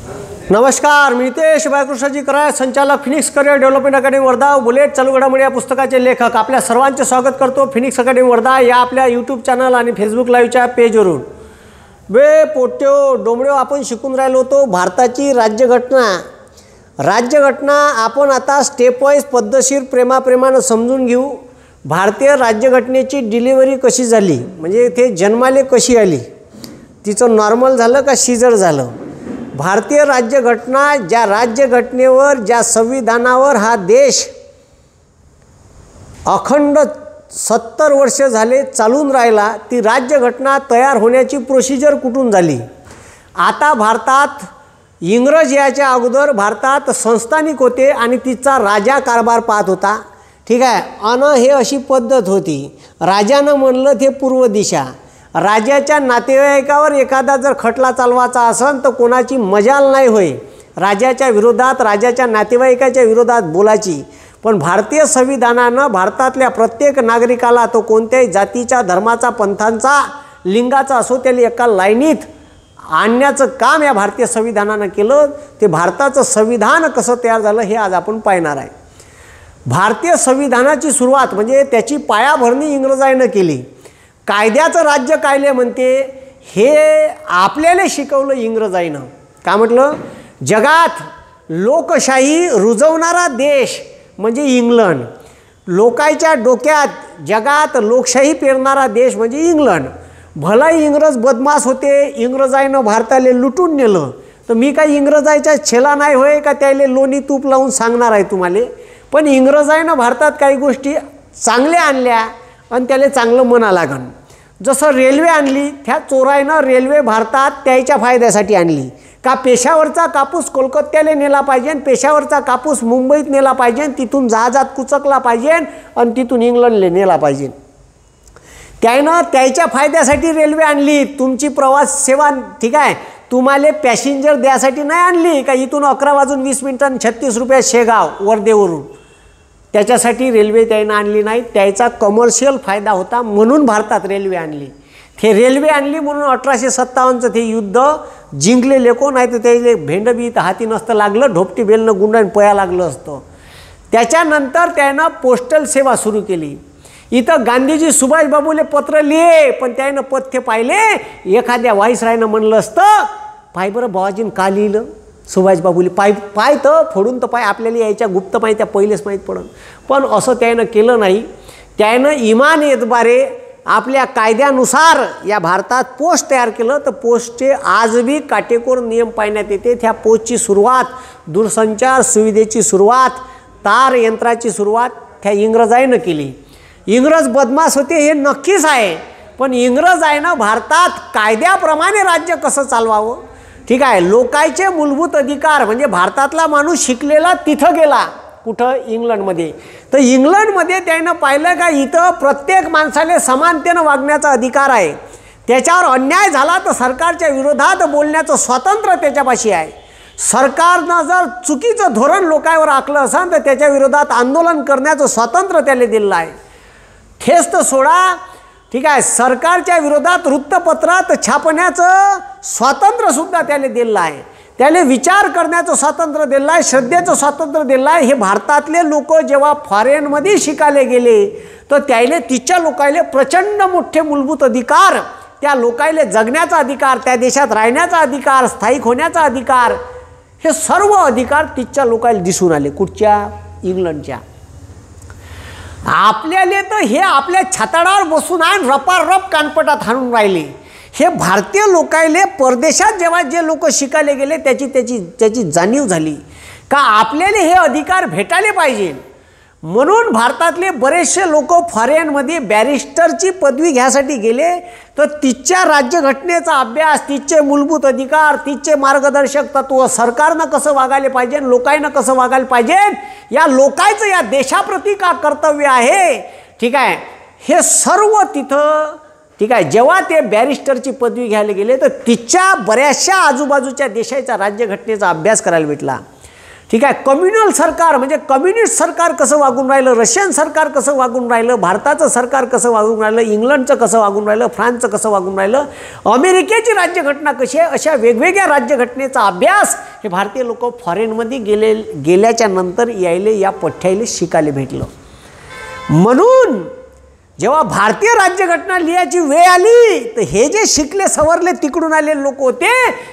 नमस्कार, मी नितेश बाळकृष्णजी कराड, संचालक Phoenix career development academy Wardha, bullet चालू घडामोडी या पुस्तकाचे लेखक. आपल्या सर्वांचे स्वागत करतो फिनिक्स अकॅडमी वर्धा या आपल्या यूट्यूब चॅनल आणि फेसबुक लाईव्हच्या पेजवरून. पोट्यो डोंबड्यो, आपण शिकून राहिलो होतो भारताची राज्यघटना आपण आता स्टेप वाईज पद्धतशीर प्रेमानं समजून घेऊ. भारतीय राज्यघटनेची डिलिव्हरी कशी झाली, म्हणजे ते जन्माले कशी आली, तिचं नॉर्मल झालं का सीझर झालं. भारतीय राज्यघटना, ज्या राज्यघटनेवर, ज्या संविधानावर हा देश अखंड 70 वर्ष झाले चालून राहिला, ती राज्यघटना तयार होण्याची प्रोसिजर कुठून झाली. आता भारतात इंग्रज याच्या अगोदर भारतात संस्थानिक होते आणि तिचा राजा कारभार पाहत होता. ठीक आहे. हे अशी पद्धत होती. राजानं म्हणलं ते पूर्व दिशा. राजाच्या नातेवाईकावर एखादा जर खटला चालवायचा असेल तर कोणाची मजाल नाही होय राजाच्या विरोधात, राजाच्या नातेवाईकाच्या विरोधात बोलायची. पण भारतीय संविधानानं भारतातल्या प्रत्येक नागरिकाला, तो कोणत्याही जातीच्या, धर्माचा, पंथांचा, लिंगाचा असो, त्याला एका लाईनीत आणण्याचं काम या भारतीय संविधानानं केलं. ते भारताचं संविधान कसं तयार झालं हे आज आपण पाहणार आहे. भारतीय संविधानाची सुरुवात म्हणजे त्याची पायाभरणी इंग्रजांनी केली. कायद्याचं राज्य कायले म्हणते हे आपल्याला शिकवलं इंग्रजांनी. का म्हटलं, जगात लोकशाही रुजवणारा देश म्हणजे इंग्लंड, लोकांच्या डोक्यात जगात लोकशाही पेरणारा देश म्हणजे इंग्लंड. भलाही इंग्रज बदमाश होते, इंग्रजांनी भारताला लुटून नेलं, तर मी काही इंग्रजांच्या छेला नाही होय का त्याला लोणी तूप लावून सांगणार आहे तुम्हाला. पण इंग्रजांनी भारतात काही गोष्टी चांगल्या आणल्या आणि त्याला चांगलं म्हणा लागन. जसं रेल्वे आणली, त्या चोराईनं रेल्वे भारतात त्याच्या फायद्यासाठी आणली. का पेशावरचा कापूस कोलकात्याला नेला पाहिजे, पेशावरचा कापूस मुंबईत नेला पाहिजे, तिथून जहाजात कुचकला पाहिजे आणि तिथून इंग्लंडला नेला पाहिजे. त्यानं त्याच्या फायद्यासाठी रेल्वे आणली. तुमची प्रवास सेवा, ठीक आहे, तुम्हाला पॅसेंजर द्यासाठी नाही आणली का इथून 11:20 36 रुपये शेगाव वर्धेवरून, त्याच्यासाठी रेल्वे त्यानं आणली नाही. त्याचा कमर्शियल फायदा होता म्हणून भारतात रेल्वे आणली. ते रेल्वे आणली म्हणून 1857चं ते युद्ध जिंकलेले कोण आहे, तर त्याला भेंडबी तर हाती नसतं लागलं, ढोपटी बेलनं गुंडाने पया लागलं असतं. त्याच्यानंतर त्यानं पोस्टल सेवा सुरू केली. इथं गांधीजी सुभाषबाबूले पत्र लिहे, पण त्यानं पथ्य पाहिले. एखाद्या व्हाईसरायनं म्हणलं असतं, पाय बरं बाबाजीनं का लिहिलं सुभाषबाबूले, पाय तर फोडून तर पाय, आपल्याला यायच्या गुप्त माहिती त्या पहिलेच माहीत पडन. पण असं त्यानं केलं नाही. त्यानं इमान एतबारे आपल्या कायद्यानुसार या भारतात पोस्ट तयार केलं. तर पोस्टचे आजही काटेकोर नियम पाळण्यात येते. त्या पोस्टची सुरुवात, दूरसंचार सुविधेची सुरुवात, तार यंत्राची सुरुवात त्या इंग्रजांनी केली. इंग्रज बदमाश होते हे नक्कीच आहे, पण इंग्रजांनी भारतात कायद्याप्रमाणे राज्य कसं चालवावं, ठीक आहे, लोकांचे मूलभूत अधिकार, म्हणजे भारतातला माणूस शिकलेला तिथं गेला कुठं, इंग्लंडमध्ये. तर इंग्लंडमध्ये त्यानं पाहिलं का इथं प्रत्येक माणसाला समानतेनं वागण्याचा अधिकार आहे. त्याच्यावर अन्याय झाला तर सरकारच्या विरोधात बोलण्याचं स्वातंत्र्य त्याच्यापाशी आहे. सरकारनं जर चुकीचं धोरण लोकांवर आखलं असेल तर त्याच्या विरोधात आंदोलन करण्याचं स्वातंत्र्य त्याला दिलं आहे. हेच तर सोडा, ठीक आहे, सरकारच्या विरोधात वृत्तपत्रात छापण्याचं स्वातंत्र्यसुद्धा त्याला दिलं आहे. त्याला विचार करण्याचं स्वातंत्र्य दिलं आहे, श्रद्धेचं स्वातंत्र्य दिलं आहे. हे भारतातले लोक जेव्हा फॉरेनमध्ये शिकायला गेले तर त्याला तिच्या लोकायले प्रचंड मोठे मूलभूत अधिकार, त्या लोकायले जगण्याचा अधिकार, त्या देशात राहण्याचा अधिकार, स्थायिक होण्याचा अधिकार, हे सर्व अधिकार तिच्या लोकायला दिसून आले. कुठच्या? इंग्लंडच्या. आपल्याला तर हे आपल्या छाताडावर बसून आहे, रपारप कानपटात हाणून राहिले. हे भारतीय लोकायले परदेशात जेव्हा जे लोक शिकायला गेले त्याची जाणीव झाली का आपल्याला हे अधिकार भेटायला पाहिजे. म्हणून भारतातले बरेचसे लोक फॉरेनमध्ये बॅरिस्टरची पदवी घ्यायसाठी गेले. तर तिच्या राज्यघटनेचा अभ्यास, तिचे मूलभूत अधिकार, तिचे मार्गदर्शक तत्व, सरकारनं कसं वागायला पाहिजे, लोकांना कसं वागायला पाहिजे, या लोकांचं या देशाप्रती का कर्तव्य आहे, ठीक आहे, हे सर्व तिथं, ठीक आहे, जेव्हा ते बॅरिस्टरची पदवी घ्यायला गेले तर तिच्या बऱ्याचशा आजूबाजूच्या देशाच्या राज्यघटनेचा अभ्यास करायला भेटला. ठीक आहे, कम्युनल सरकार म्हणजे कम्युनिस्ट सरकार कसं वागून राहिलं, रशियन सरकार कसं वागून राहिलं, भारताचं सरकार कसं वागून राहिलं, इंग्लंडचं कसं वागून राहिलं, फ्रान्सचं कसं वागून राहिलं, अमेरिकेची राज्यघटना कशी आहे, अशा वेगवेगळ्या राज्यघटनेचा अभ्यास हे भारतीय लोक फॉरेनमध्ये गेल्याच्या नंतर यायले या पठ्यायले शिकायला भेटलं. म्हणून जेव्हा भारतीय राज्यघटना लिहायची वेळ आली तर हे जे शिकले सवरले तिकडून आलेले लोक होते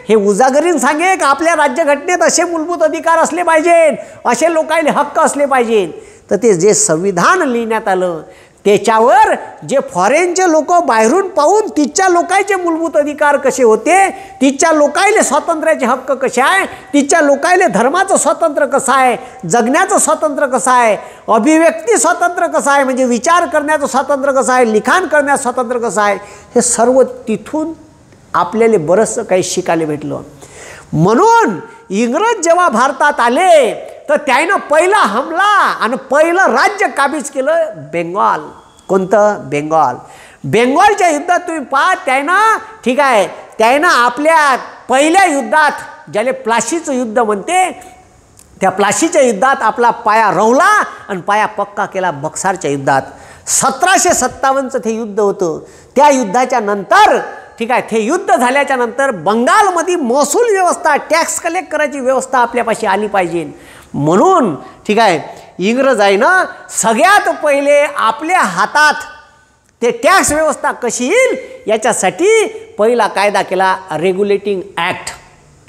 हे उजागरीन सांगे की आपल्या राज्यघटनेत असे मूलभूत अधिकार असले पाहिजेत, असे लोकांना हक्क असले पाहिजेत. तर ते जे संविधान लिहिण्यात आलं त्याच्यावर जे फॉरेनचे लोक बाहेरून पाहून तिच्या लोकांचे मूलभूत अधिकार कसे होते, तिच्या लोकांना स्वातंत्र्याचे हक्क कसे आहे, तिच्या लोकांना धर्माचं स्वातंत्र्य कसं आहे, जगण्याचं स्वातंत्र्य कसं आहे, अभिव्यक्ती स्वातंत्र्य कसं आहे, म्हणजे विचार करण्याचं स्वातंत्र्य कसं आहे, लिखाण करण्याचं स्वातंत्र्य कसं आहे, हे सर्व तिथून आपल्याला बरंचसं काही शिकायला भेटलं. म्हणून इंग्रज जेव्हा भारतात आले तर त्यानं पहिला हमला आणि पहिलं राज्य काबीज केलं बेंगॉल. कोणतं? बेंगॉल. बेंगॉलच्या युद्धात तुम्ही पहा त्यानं, ठीक आहे, त्यानं आपल्या पहिल्या युद्धात ज्याला प्लाशीचं युद्ध म्हणते त्या प्लाशीच्या युद्धात आपला पाया रोवला आणि पाया पक्का केला बक्सारच्या युद्धात. 1757चं ते युद्ध होतं. त्या युद्धाच्या नंतर, ठीक आहे, ते युद्ध झाल्याच्या नंतर बंगालमध्ये महसूल व्यवस्था, टॅक्स कलेक्ट करायची व्यवस्था आपल्यापाशी आली पाहिजे. म्हणून, ठीक आहे, इंग्रजाईनं सगळ्यात पहिले आपल्या हातात ते टॅक्स व्यवस्था कशी येईल याच्यासाठी पहिला कायदा केला रेग्युलेटिंग ॲक्ट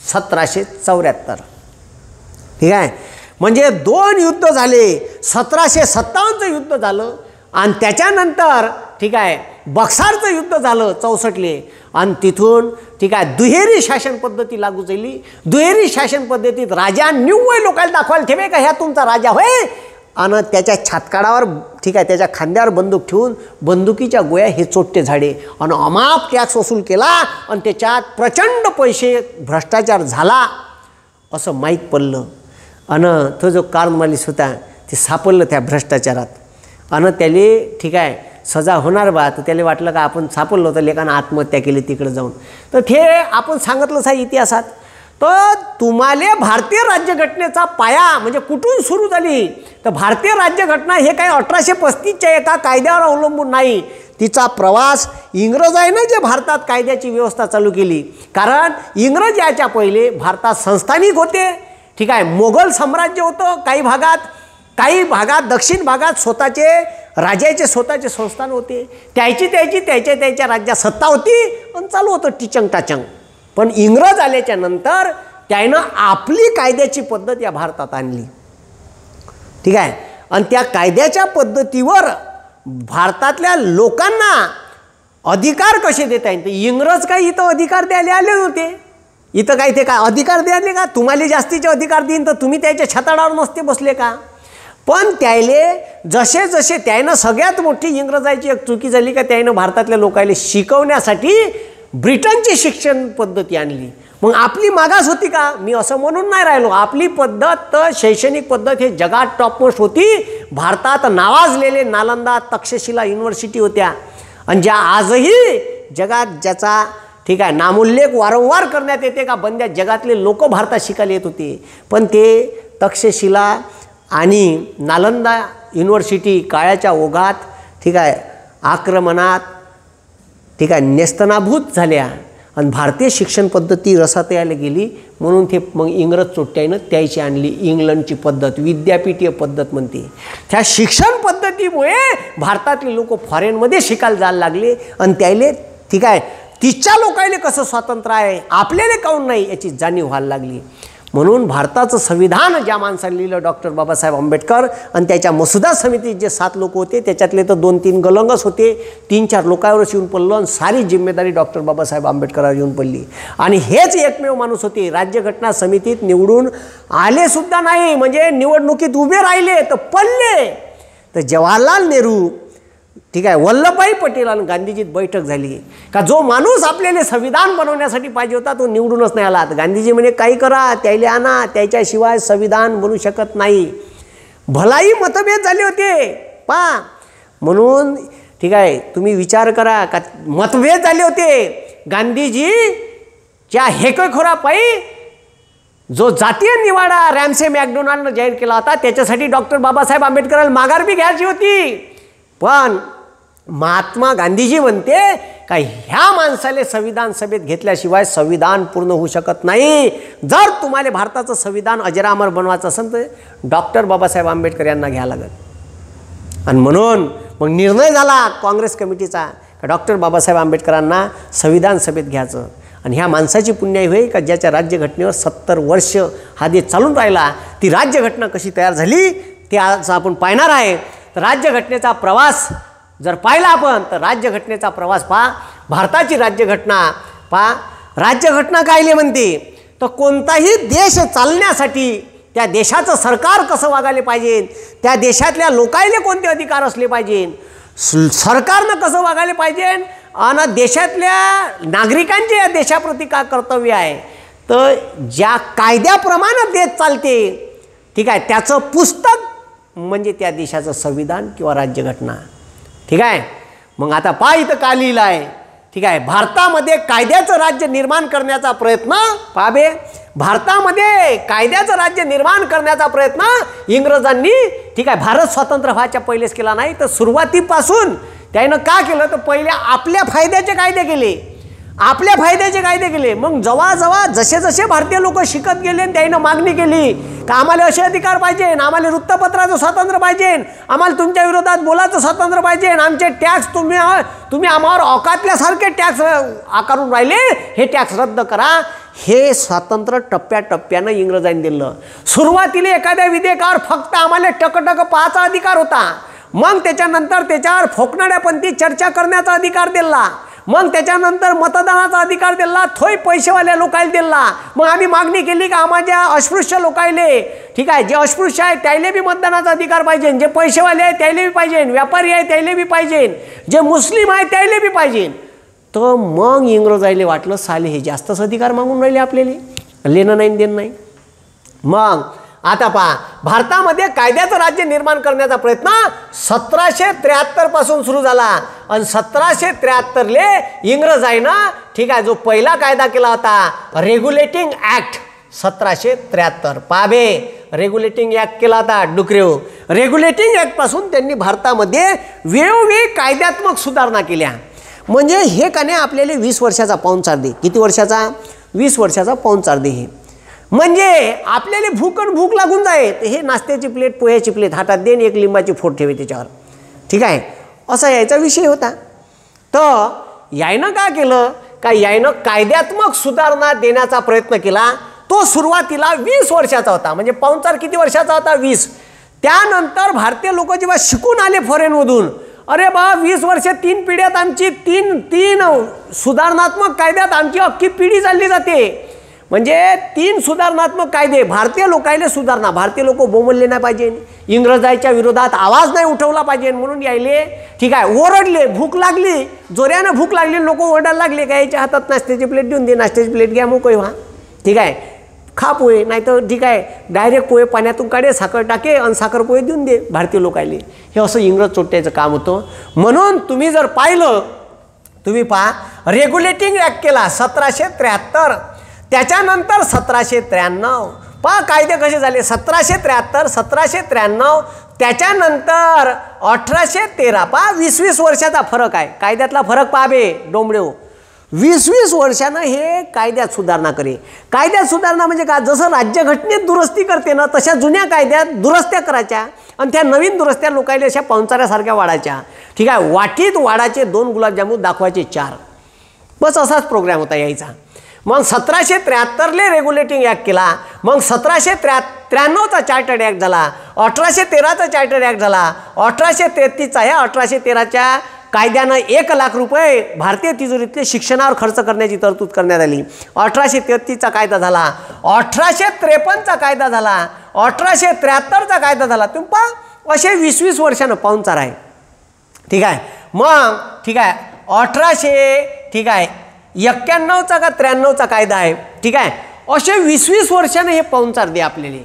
1774. ठीक आहे, म्हणजे 2 युद्ध झाले. 1757चं युद्ध झालं आणि त्याच्यानंतर, ठीक आहे, बक्सारचं युद्ध झालं 64ले आणि तिथून, ठीक आहे, दुहेरी शासन पद्धती लागू झाली. दुहेरी शासन पद्धतीत राजा निव्वळ लोकांना दाखवायला ठेवे का ह्या तुमचा राजा होय, आणि त्याच्या छातकाडावर, ठीक आहे, त्याच्या खांद्यावर बंदूक ठेवून बंदुकीच्या गोळ्या हे चोट्टे झाडे आणि अमाप टॅक्स वसूल केला आणि त्याच्यात प्रचंड पैसे भ्रष्टाचार झाला असं माहीत पडलं. आणि तो जो कॉर्नवालिस होता ते सापडलं त्या भ्रष्टाचारात आणि त्याला, ठीक आहे, सजा होणार बा. तर त्याला वाटलं का आपण सापडलो तर लेकानं आत्महत्या केली तिकडे जाऊन. तर ते आपण सांगितलंच आहे इतिहासात. तर तुम्हाला भारतीय राज्यघटनेचा पाया म्हणजे कुठून सुरू झाली तर भारतीय राज्यघटना हे काही 1835च्या एका कायद्यावर अवलंबून नाही. तिचा प्रवास इंग्रजांनी जे भारतात कायद्याची व्यवस्था चालू केली, कारण इंग्रज याच्या पहिले भारतात संस्थानिक होते. ठीक आहे, मोगल साम्राज्य होतं काही भागात दक्षिण भागात स्वतःचे राजाचे स्वतःचे संस्थान होते. त्याच्या राज्यात सत्ता होती आणि चालू होतं टिचंग टाचंग. पण इंग्रज आल्याच्या नंतर त्यानं आपली कायद्याची पद्धत या भारतात आणली. ठीक आहे, आणि त्या कायद्याच्या पद्धतीवर भारतातल्या लोकांना अधिकार कसे देता येईल. इंग्रज काही इथं अधिकार द्यायला आले होते, इथं काही ते काय अधिकार द्यायले का, तुम्हाला जास्तीचे अधिकार देईन तर तुम्ही त्याच्या छताडावर नसते बसले का. पण त्याले जसे जसे त्यानं सगळ्यात मोठी इंग्रजाची एक चुकी झाली का त्यानं भारतातल्या लोकांना शिकवण्यासाठी ब्रिटनची शिक्षण पद्धती आणली. मग आपली मागास होती का, मी असं म्हणून नाही राहिलो. आपली पद्धत शैक्षणिक पद्धत हे जगात टॉपमोस्ट होती. भारतात नावाजलेले नालंदा तक्षशिला युनिव्हर्सिटी होत्या आणि ज्या आजही जगात ज्याचा, ठीक आहे, नामोल्लेख वारंवार करण्यात येते का बंद्या जगातले लोक भारतात शिकायला येत होते. पण ते तक्षशिला आणि नालंदा युनिव्हर्सिटी काळाच्या ओघात, ठीक आहे, आक्रमणात, ठीक आहे, नेस्तनाभूत झाल्या आणि भारतीय शिक्षण पद्धती रसात यायला गेली. म्हणून ते मग इंग्रज चोट्ट्यानं त्याची आणली इंग्लंडची पद्धत, विद्यापीठीय पद्धत म्हणते. त्या शिक्षण पद्धतीमुळे भारतातले लोक फॉरेनमध्ये शिकायला जायला लागले आणि त्याले, ठीक आहे, तिच्या लोकांना कसं स्वातंत्र्य आहे आपल्याला काऊन नाही याची जाणीव व्हायला लागली. म्हणून भारताचं संविधान ज्या माणसाने लिहिलं डॉक्टर बाबासाहेब आंबेडकर आणि त्याच्या मसुदा समितीत जे 7 लोक होते त्याच्यातले तर 2-3 गलंगच होते. 3-4 लोकांवरच येऊन पडलं आणि सारी जिम्मेदारी डॉक्टर बाबासाहेब आंबेडकरांवर येऊन पडली. आणि हेच एकमेव माणूस होते राज्यघटना समितीत निवडून आले सुद्धा नाही, म्हणजे निवडणुकीत उभे राहिले तर पडले. तर जवाहरलाल नेहरू, ठीक आहे, वल्लभभाई पटेल आणि गांधीजीत बैठक झाली का जो माणूस आपल्याला संविधान बनवण्यासाठी पाहिजे होता तो निवडूनच नाही आला. गांधीजी म्हणे काही करा, त्याला आणा, त्याच्याशिवाय संविधान बनू शकत नाही. भलाही मतभेद झाले होते पा. म्हणून, ठीक आहे, तुम्ही विचार करा का मतभेद झाले होते. गांधीजीच्या हेकेखोरापायी जो जातीय निवाडा रॅमसे मॅकडोनाल्डनं जाहीर केला होता त्याच्यासाठी डॉक्टर बाबासाहेब आंबेडकरांना माघार बी घ्यायची होती, पण महात्मा गांधीजी म्हणते का ह्या माणसाले संविधान सभेत घेतल्याशिवाय संविधान पूर्ण होऊ शकत नाही. जर तुम्हाला भारताचं संविधान अजरामर बनवायचं असेल तर डॉक्टर बाबासाहेब आंबेडकर यांना घ्यावं लागेल. आणि म्हणून मग निर्णय झाला काँग्रेस कमिटीचा का डॉक्टर बाबासाहेब आंबेडकरांना संविधान सभेत घ्यायचं. आणि ह्या माणसाची पुण्याई होई का ज्याच्या राज्यघटनेवर 70 वर्ष हा देश चालून राहिला. ती राज्यघटना कशी तयार झाली ते आज आपण पाहणार आहे. तर राज्यघटनेचा प्रवास जर पाहिला आपण तर राज्यघटनेचा प्रवास पहा. भारताची राज्यघटना पहा. राज्यघटना कायले म्हणते तर कोणताही देश चालण्यासाठी त्या देशाचं सरकार कसं वागायला पाहिजे, त्या देशातल्या लोकायले कोणते अधिकार असले पाहिजे, सरकारनं कसं वागायला पाहिजे आणि देशातल्या नागरिकांचे या देशाप्रती काय कर्तव्य आहे, तर ज्या कायद्याप्रमाणे देश चालते ठीक आहे त्याचं पुस्तक म्हणजे त्या देशाचं संविधान किंवा राज्यघटना. ठीक आहे. मग आता पहा इथं काय लिहिलं आहे. ठीक आहे. भारतामध्ये कायद्याचं राज्य निर्माण करण्याचा प्रयत्न पाबे भारतामध्ये कायद्याचं राज्य निर्माण करण्याचा प्रयत्न इंग्रजांनी ठीक आहे भारत स्वतंत्र व्हायच्या पहिलेच केला नाही, तर सुरुवातीपासून त्यानं का केलं तर पहिले आपल्या फायद्याचे कायदे केले, आपल्या फायद्याचे कायदे केले. मग जेव्हा जसे जसे भारतीय लोक शिकत गेले त्यानं मागणी केली का आम्हाला असे अधिकार पाहिजे, आम्हाला वृत्तपत्राचं स्वातंत्र्य पाहिजे, आम्हाला तुमच्या विरोधात बोलायचं स्वातंत्र्य पाहिजे, आमचे टॅक्स तुम्ही आम्हावर औकातल्यासारखे टॅक्स आकारून राहिले, हे टॅक्स रद्द करा. हे स्वातंत्र्य टप्प्याटप्प्यानं इंग्रजांनी दिलं. सुरुवातीला एखाद्या विधेयकावर फक्त आम्हाला टकटक पाहायचा अधिकार होता, मग त्याच्यानंतर त्याच्यावर फोकणाऱ्यापंथी चर्चा करण्याचा अधिकार दिला, मग त्याच्यानंतर मतदानाचा अधिकार दिला, थोय पैसेवाल्या लोकायला दिला. मग आम्ही मागणी केली की आम्हाला अस्पृश्य लोकायले ठीक आहे जे अस्पृश्य आहे त्याला बी मतदानाचा अधिकार पाहिजे, जे पैसेवाले आहे त्याला बी पाहिजे, व्यापारी आहे त्याला बी पाहिजे, जे मुस्लिम आहे त्याला बी पाहिजे. तर मग इंग्रजायले वाटलं साले हे जास्तच अधिकार मागून राहिले, आपल्याला लेणं नाही देणं नाही. मग आता पहा भारतामध्ये कायद्याचं राज्य निर्माण करण्याचा प्रयत्न 1773 पासून सुरू झाला आणि 1773ले इंग्रजांना ठीक आहे जो पहिला कायदा केला होता रेग्युलेटिंग ॲक्ट 1773 पाबे रेग्युलेटिंग ॲक्ट केला होता डुकरेव. रेग्युलेटिंग ॲक्टपासून त्यांनी भारतामध्ये वेळोवेळी कायद्यात्मक सुधारणा केल्या. म्हणजे हे का नाही आपल्याला 20 वर्षाचा पाहुणचार दे. किती वर्षाचा? 20 वर्षाचा पाहुणचार दे. हे म्हणजे आपल्याला भूक लागून जाये तर हे नाश्त्याची प्लेट पोह्याची प्लेट हातात देन एक लिंबाची फोड ठेवे त्याच्यावर. ठीक आहे. असा यायचा विषय होता. तर यायनं काय केलं का यायनं कायद्यात्मक सुधारणा देण्याचा प्रयत्न केला. तो सुरुवातीला 20 वर्षाचा होता. म्हणजे पाहुणचार किती वर्षाचा होता? 20. त्यानंतर भारतीय लोक जेव्हा शिकून आले फॉरेनमधून, अरे बा 20 वर्ष 3 पिढ्यात आमची तीन सुधारणात्मक कायद्यात आमची अख्खी पिढी चालली जाते. म्हणजे 3 सुधारणात्मक कायदे भारतीय लोकायले सुधारणा. भारतीय लोक बोंबलले नाही पाहिजे, इंग्रजांच्या विरोधात आवाज नाही उठवला पाहिजे म्हणून यायले ठीक आहे ओरडले. भूक लागली, जोऱ्यानं भूक लागली, लोक ओरडायला लागले का याच्या हातात नाश्त्याची प्लेट देऊन दे, नाश्त्याची प्लेट घ्या मोकळी व्हा. ठीक आहे. खा पोहे, नाही तर ठीक आहे डायरेक्ट पोहे पाण्यातून काढे, साखर टाके आणि साखर पोहे देऊन दे भारतीय लोकायले. हे असं इंग्रज चोट्याचं काम होतं. म्हणून तुम्ही जर पाहिलं तुम्ही पहा रेग्युलेटिंग ॲक्ट केला 1773. त्याच्यानंतर 1793 पहा कायदे कसे झाले. 1773 1793 त्याच्यानंतर 1813 पहा 20 वर्षाचा फरक आहे. कायद्यातला फरक पाहावे डोंबडेव. 20 वर्षानं हे कायद्यात सुधारणा करे. कायद्यात सुधारणा म्हणजे का जसं राज्यघटनेत दुरुस्ती करते ना तशा जुन्या कायद्यात दुरुस्त्या करायच्या आणि त्या नवीन दुरुस्त्या लोकायला अशा पाहुणचाऱ्यासारख्या वाढायच्या. ठीक आहे. वाटीत वाढाचे 2 गुलाबजामुन दाखवायचे 4. बस असाच प्रोग्राम होता यायचा. मग 1773ले रेग्युलेटिंग ॲक्ट केला. मग 1793चा चार्टर्ड ॲक्ट झाला. 1813चा चार्टर्ड ॲक्ट झाला. 1833चा ह्या 1813च्या कायद्यानं 1 लाख रुपये भारतीय तिजोरीतले शिक्षणावर खर्च करण्याची तरतूद करण्यात आली. 1833चा कायदा झाला. 1853चा कायदा झाला. 1873चा कायदा झाला. तुम्ही पहा असे 20 वर्षानं पाहुणचार आहे. ठीक आहे. मग ठीक आहे 1800 ठीक आहे 91चा का 93चा कायदा आहे. ठीक आहे. असे 20 वर्षानं हे पाहुणचार दे आपल्याला.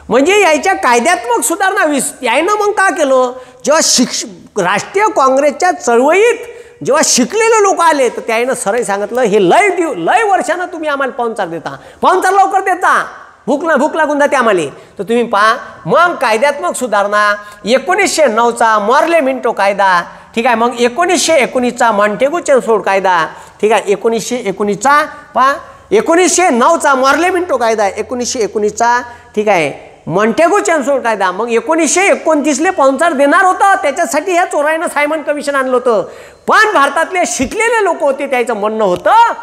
म्हणजे याच्या कायद्यात्मक सुधारणा 20 यायनं मग का केलं जेव्हा राष्ट्रीय काँग्रेसच्या चळवळीत जेव्हा शिकलेले लोक आले तर त्यानं सरळ सांगितलं हे लय वर्षानं तुम्ही आम्हाला पाहुणचार देता, पाहुणचार लवकर देता. भूक लागून जाते आम्हाला. तर तुम्ही पहा, मग कायद्यात्मक सुधारणा 1909चा मॉर्ले मिंटो कायदा, ठीक आहे. मग 1919चा मॉन्टेगू चेम्सफोर्ड कायदा, ठीक आहे. 1919चा पहा, 1909चा मॉर्ले मिंटो कायदा, 1919चा, ठीक आहे, मॉन्टेगू चेम्सफोर्ड कायदा. मग 1929ला पाहुणचार देणार होतं, त्याच्यासाठी ह्या चोराईनं सायमन कमिशन आणलं होतं. पण भारतातले शिकलेले लोक होते, त्याचं म्हणणं होतं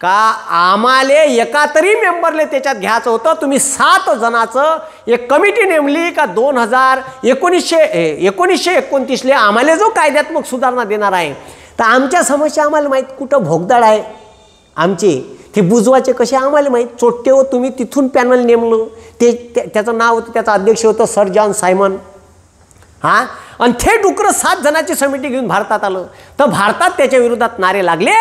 का आम्हाला एका तरी मेंबरले त्याच्यात घ्यायचं होतं. तुम्ही 7 जणाचं एक कमिटी नेमली का 1929 आम्हाला जो कायद्यात्मक सुधारणा देणार आहे, तर आमच्या समस्या आम्हाला माहीत, कुठं भोगदाळ आहे आमचे, ते बुजवायचे कसे आम्हाला माहीत. चोट्टे हो तुम्ही, तिथून पॅनल नेमलं, त्याचं नाव होतं, त्याचा अध्यक्ष होतं सर जॉन सायमन. हां, आणि ते डुकरं 7 जणांची समिती घेऊन भारतात आलं. तर भारतात त्याच्या विरोधात नारे लागले,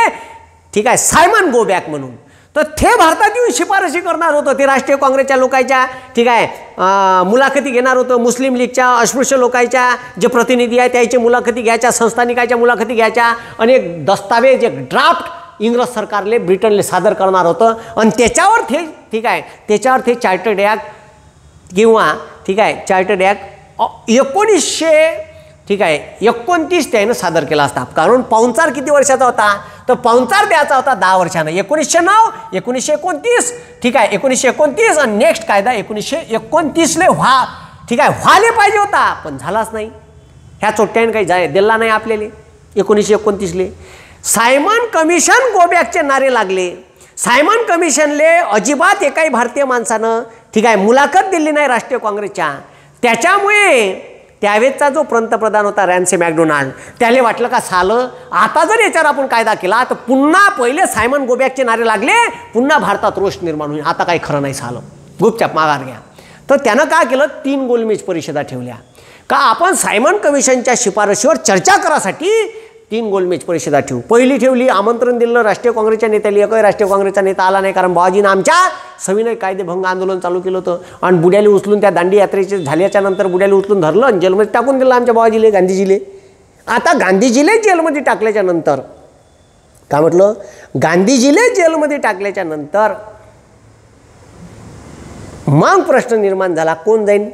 ठीक आहे, सायमन गो बॅक म्हणून. तर ते भारतात येऊन शिफारशी करणार होतं. ते राष्ट्रीय काँग्रेसच्या लोकांच्या, ठीक आहे, मुलाखती घेणार होतं. मुस्लिम लीगच्या, अस्पृश्य लोकांच्या जे प्रतिनिधी आहे त्याचे मुलाखती घ्यायच्या, संस्थानिकाच्या मुलाखती घ्यायच्या. अनेक दस्तावेज, एक ड्राफ्ट इंग्रज सरकारले, ब्रिटनले सादर करणार होतं. आणि त्याच्यावर ते, ठीक आहे, त्याच्यावर ते चार्टर्ड ॲक्ट किंवा, ठीक आहे, चार्टर्ड ॲक्ट 1929 त्यानं सादर केला असता. कारण पाहुणचार किती वर्षाचा होता, तर पाहुणचार द्यायचा होता 10 वर्षानं. 1909, 1929, ठीक आहे, 1929 आणि नेक्स्ट कायदा 1929 ठीक आहे, व्हायला पाहिजे होता, पण झालाच नाही. ह्या चोट्ट्याने काही दिला नाही आपल्याला. 1929 सायमन कमिशन गोबॅकचे नारे लागले. सायमन कमिशनले अजिबात एकाही भारतीय माणसानं, ठीक आहे, मुलाखत दिली नाही राष्ट्रीय काँग्रेसच्या. त्याच्यामुळे त्यावेळेचा जो पंतप्रधान होता रॅम्से मॅकडोनाल्ड, त्याला वाटलं का सालं आता जर याच्यावर आपण कायदा केला तर पुन्हा पहिले सायमन गोबॅकचे नारे लागले, पुन्हा भारतात रोष निर्माण होईल, आता काही खरं नाही, सालं गुपचाप माघार घ्या. तर त्यानं काय केलं, 3 गोलमेज परिषदा ठेवल्या का आपण सायमन कमिशनच्या शिफारशीवर चर्चा करासाठी 3 गोलमेज परिषदा ठेवू. पहिली ठेवली, आमंत्रण दिलं राष्ट्रीय काँग्रेसच्या नेत्याला, एकही राष्ट्रीय काँग्रेसचा नेता आला नाही, कारण बाबाजीनं आमच्या सविनय कायदेभंग आंदोलन चालू केलं होतं. आणि बुड्याला उचलून त्या दांडी यात्रेचे झाल्याच्या नंतर बुड्याला उचलून धरलं आणि जेलमध्ये टाकून दिलं आमच्या बाबाजीले, गांधीजीले. आता गांधीजीले जेलमध्ये टाकल्याच्या नंतर काय म्हटलं, गांधीजीले जेलमध्ये टाकल्याच्या नंतर मग प्रश्न निर्माण झाला, कोण जाईन,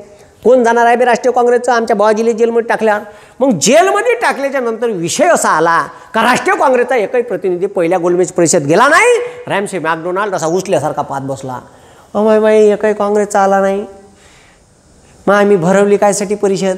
कोण जाणार आहे बे राष्ट्रीय काँग्रेसचं, आमच्या बाबाजीले जेलमध्ये टाकल्यावर. मग जेलमध्ये टाकल्याच्या नंतर विषय असा आला का राष्ट्रीय काँग्रेसचा एकही प्रतिनिधी पहिल्या गोलमेज परिषद गेला नाही. रॅम्से मॅकडोनाल्ड असा उचल्यासारखा पाहत बसला, अमाय बाई एकही काँग्रेसचा आला नाही, मग आम्ही भरवली कायसाठी परिषद.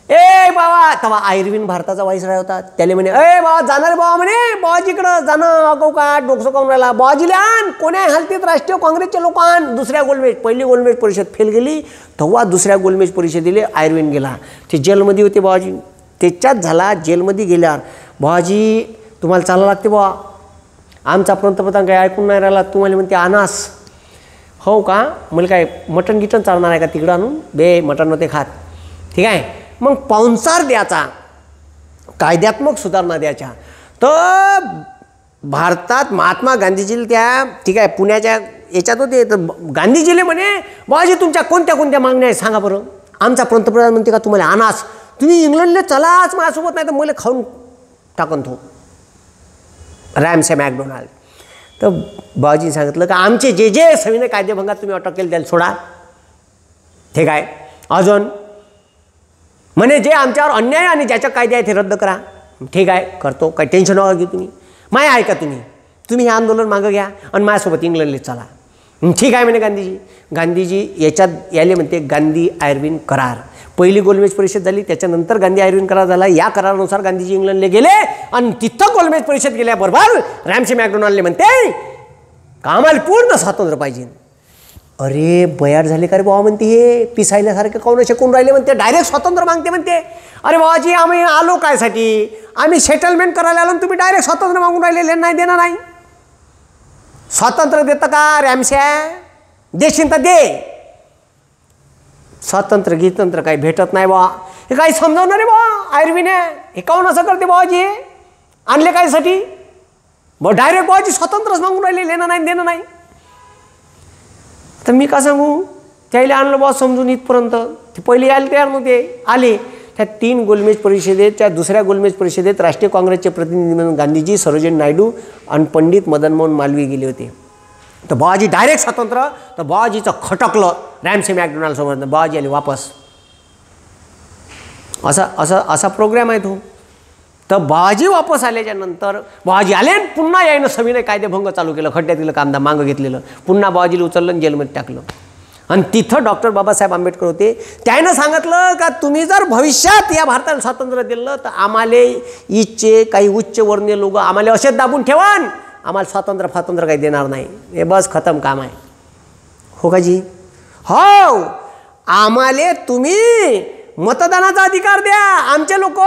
ए बाबा, तेव्हा आयर्विन भारताचा व्हाईसरॉय होता, त्याला म्हणे ए बाबा जाणार बाबा, म्हणे बाबाजीकडं जाणं अगो का डोकसं काऊन राहिला, बाबाजीला आण, कोण्या हालतीत राष्ट्रीय काँग्रेसचे लोक आण. दुसऱ्या गोलमेज, पहिली गोलमेज परिषद फेल गेली, तेव्हा दुसऱ्या गोलमेज परिषदेला आयर्विन गेला. ते जेलमध्ये होते बाबाजी, त्याच्यात झाला. जेलमध्ये गेल्यावर बाबाजी तुम्हाला चालावं लागते बाबा, आमचा पंतप्रधान काही ऐकून नाही राहिला, तुम्हाला म्हणते आनास. हो का, मला काय मटण गिटण चालणार आहे का तिकडं आणून, बे मटण नव्हते खात, ठीक आहे. मग पाहुणचार द्यायचा, कायद्यात्मक सुधारणा द्यायच्या. तर भारतात महात्मा गांधीजीला त्या, ठीक आहे, पुण्याच्या याच्यात होते. तर गांधीजीले म्हणे बाबाजी तुमच्या कोणत्या कोणत्या मागण्या आहेत सांगा बरं. आमचा पंतप्रधान म्हणते का तुम्हाला आनास, तुम्ही इंग्लंडला चलाच माझ्यासोबत, नाही तर मला खाऊन टाकन तो रॅम्से मॅकडोनाल्ड. तर बाबाजीने सांगितलं का आमचे जे जे सविनय कायदेभंगात तुम्ही अटक केली त्याला सोडा, ठीक आहे. अजून म्हणे जे आमच्यावर अन्याय आणि ज्याच्या कायदे आहे ते रद्द करा, ठीक आहे करतो, काही टेन्शन नका घेऊ तुम्ही, माय ऐका तुम्ही हे आंदोलन मागं घ्या आणि माझ्यासोबत इंग्लंडला चला, ठीक आहे म्हणे गांधीजी. गांधीजी याच्यात याले म्हणते गांधी आयर्विन करार. पहिली गोलमेज परिषद झाली, त्याच्यानंतर गांधी आयर्विन करार झाला. या करारानुसार गांधीजी इंग्लंडला गेले आणि तिथं गोलमेज परिषद गेल्याबरोबर रॅम्से मॅकडोनाल्डले म्हणते का आम्हाला पूर्ण स्वातंत्र्य पाहिजे. अरे बयार झाले का रे बाबा, म्हणते हे पिसायल्यासारखे काऊन शिकून राहिले, म्हणते डायरेक्ट स्वातंत्र्य मागते. म्हणते अरे बाबाजी आम्ही आलो कायसाठी, आम्ही सेटलमेंट करायला आलो, तुम्ही डायरेक्ट स्वातंत्र्य मागून राहिले, नाही देणार नाही. स्वातंत्र्य देतं का रॅम्स्या, देशील तर दे, स्वातंत्र्य गीतंत्र काही भेटत नाही बा. हे काही समजावणार रे बा आयर्विन, हे काऊन असं करते बाबाजी, आणले कायसाठी, मग डायरेक्ट बाबाजी स्वातंत्र्यच मागून राहिले, लेणं नाही देणं नाही. तर मी का सांगू, त्याला आणलं बा समजून इथपर्यंत. ते पहिले यायला तयार नव्हते, आले. त्या 3 गोलमेज परिषदेत, त्या दुसऱ्या गोलमेज परिषदेत राष्ट्रीय काँग्रेसचे प्रतिनिधी म्हणून गांधीजी, सरोजिनी नायडू आणि पंडित मदन मोहन मालवीय गेले होते. तर बुवाजी डायरेक्ट स्वतंत्र. तर बुवाजीचं खटकलं रॅमसे मॅकडोनाल्डसमोर. बुवाजी आले वापस. असा प्रोग्राम आहे तो. तर बुवाजी वापस आल्याच्या नंतर बुवाजी आले पुन्हा यायनं सविनय कायदेभंग चालू केलं. खड्ड्यातील कामदा मागं घेतलेलं पुन्हा बुवाजीला उचललं आणि जेलमध्ये टाकलं. आणि तिथं डॉक्टर बाबासाहेब आंबेडकर होते. त्यानं सांगितलं का तुम्ही जर भविष्यात या भारताला स्वातंत्र्य दिलं तर आम्हाला इच्छे काही उच्चवर्णीय लोक आम्हाला असेच दाबून ठेवान, आम्हाला स्वातंत्र्य काही देणार नाही. हे बस खतम काम आहे. हो का जी? हो, आम्हाला तुम्ही मतदानाचा अधिकार द्या. आमचे लोक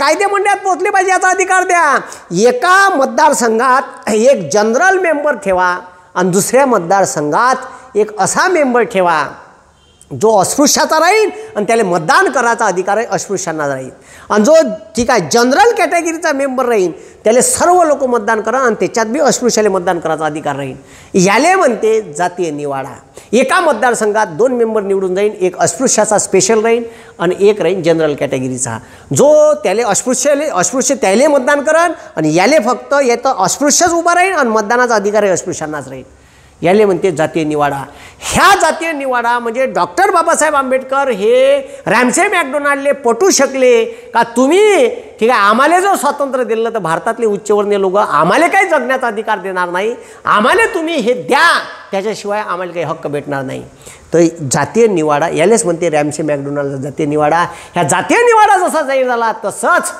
कायदे मंडळात पोहोचले पाहिजे याचा अधिकार द्या. एका मतदारसंघात एक जनरल मेंबर ठेवा आणि दुसऱ्या मतदारसंघात एक असा मेंबर ठेवा जो अस्पृश्याचा राहील आणि त्याला मतदान करायचा अधिकार आहे अस्पृश्यांना राहील. आणि जो ठीक आहे जनरल कॅटेगरीचा मेंबर राहील त्याला सर्व लोक मतदान करा आणि त्याच्यात बी अस्पृश्याला मतदान करायचा अधिकार राहील. याले म्हणते जातीय निवाडा. एका मतदारसंघात 2 मेंबर निवडून जाईल. एक अस्पृश्याचा स्पेशल राहील आणि एक राहील जनरल कॅटेगरीचा. जो त्याला अस्पृश्य त्याला मतदान करण आणि याले फक्त येतं अस्पृश्यच उभा राहील आणि मतदानाचा अधिकार आहे अस्पृश्यांनाच राहील. याले म्हणते जातीय निवाडा. ह्या जातीय निवाडा म्हणजे डॉक्टर बाबासाहेब आंबेडकर हे रॅमसे मॅकडोनाल्डले पटू शकले का तुम्ही ठीक आहे आम्हाला जर स्वातंत्र्य दिलं तर भारतातले उच्चवर्णीय लोक आम्हाला काही जगण्याचा अधिकार देणार नाही, आम्हाला तुम्ही हे द्या त्याच्याशिवाय आम्हाला काही हक्क भेटणार नाही. तर जातीय निवाडा यालेच म्हणते रॅमसे मॅकडोनाल्ड जातीय निवाडा. ह्या जातीय निवाडा जसा जाहीर झाला तसंच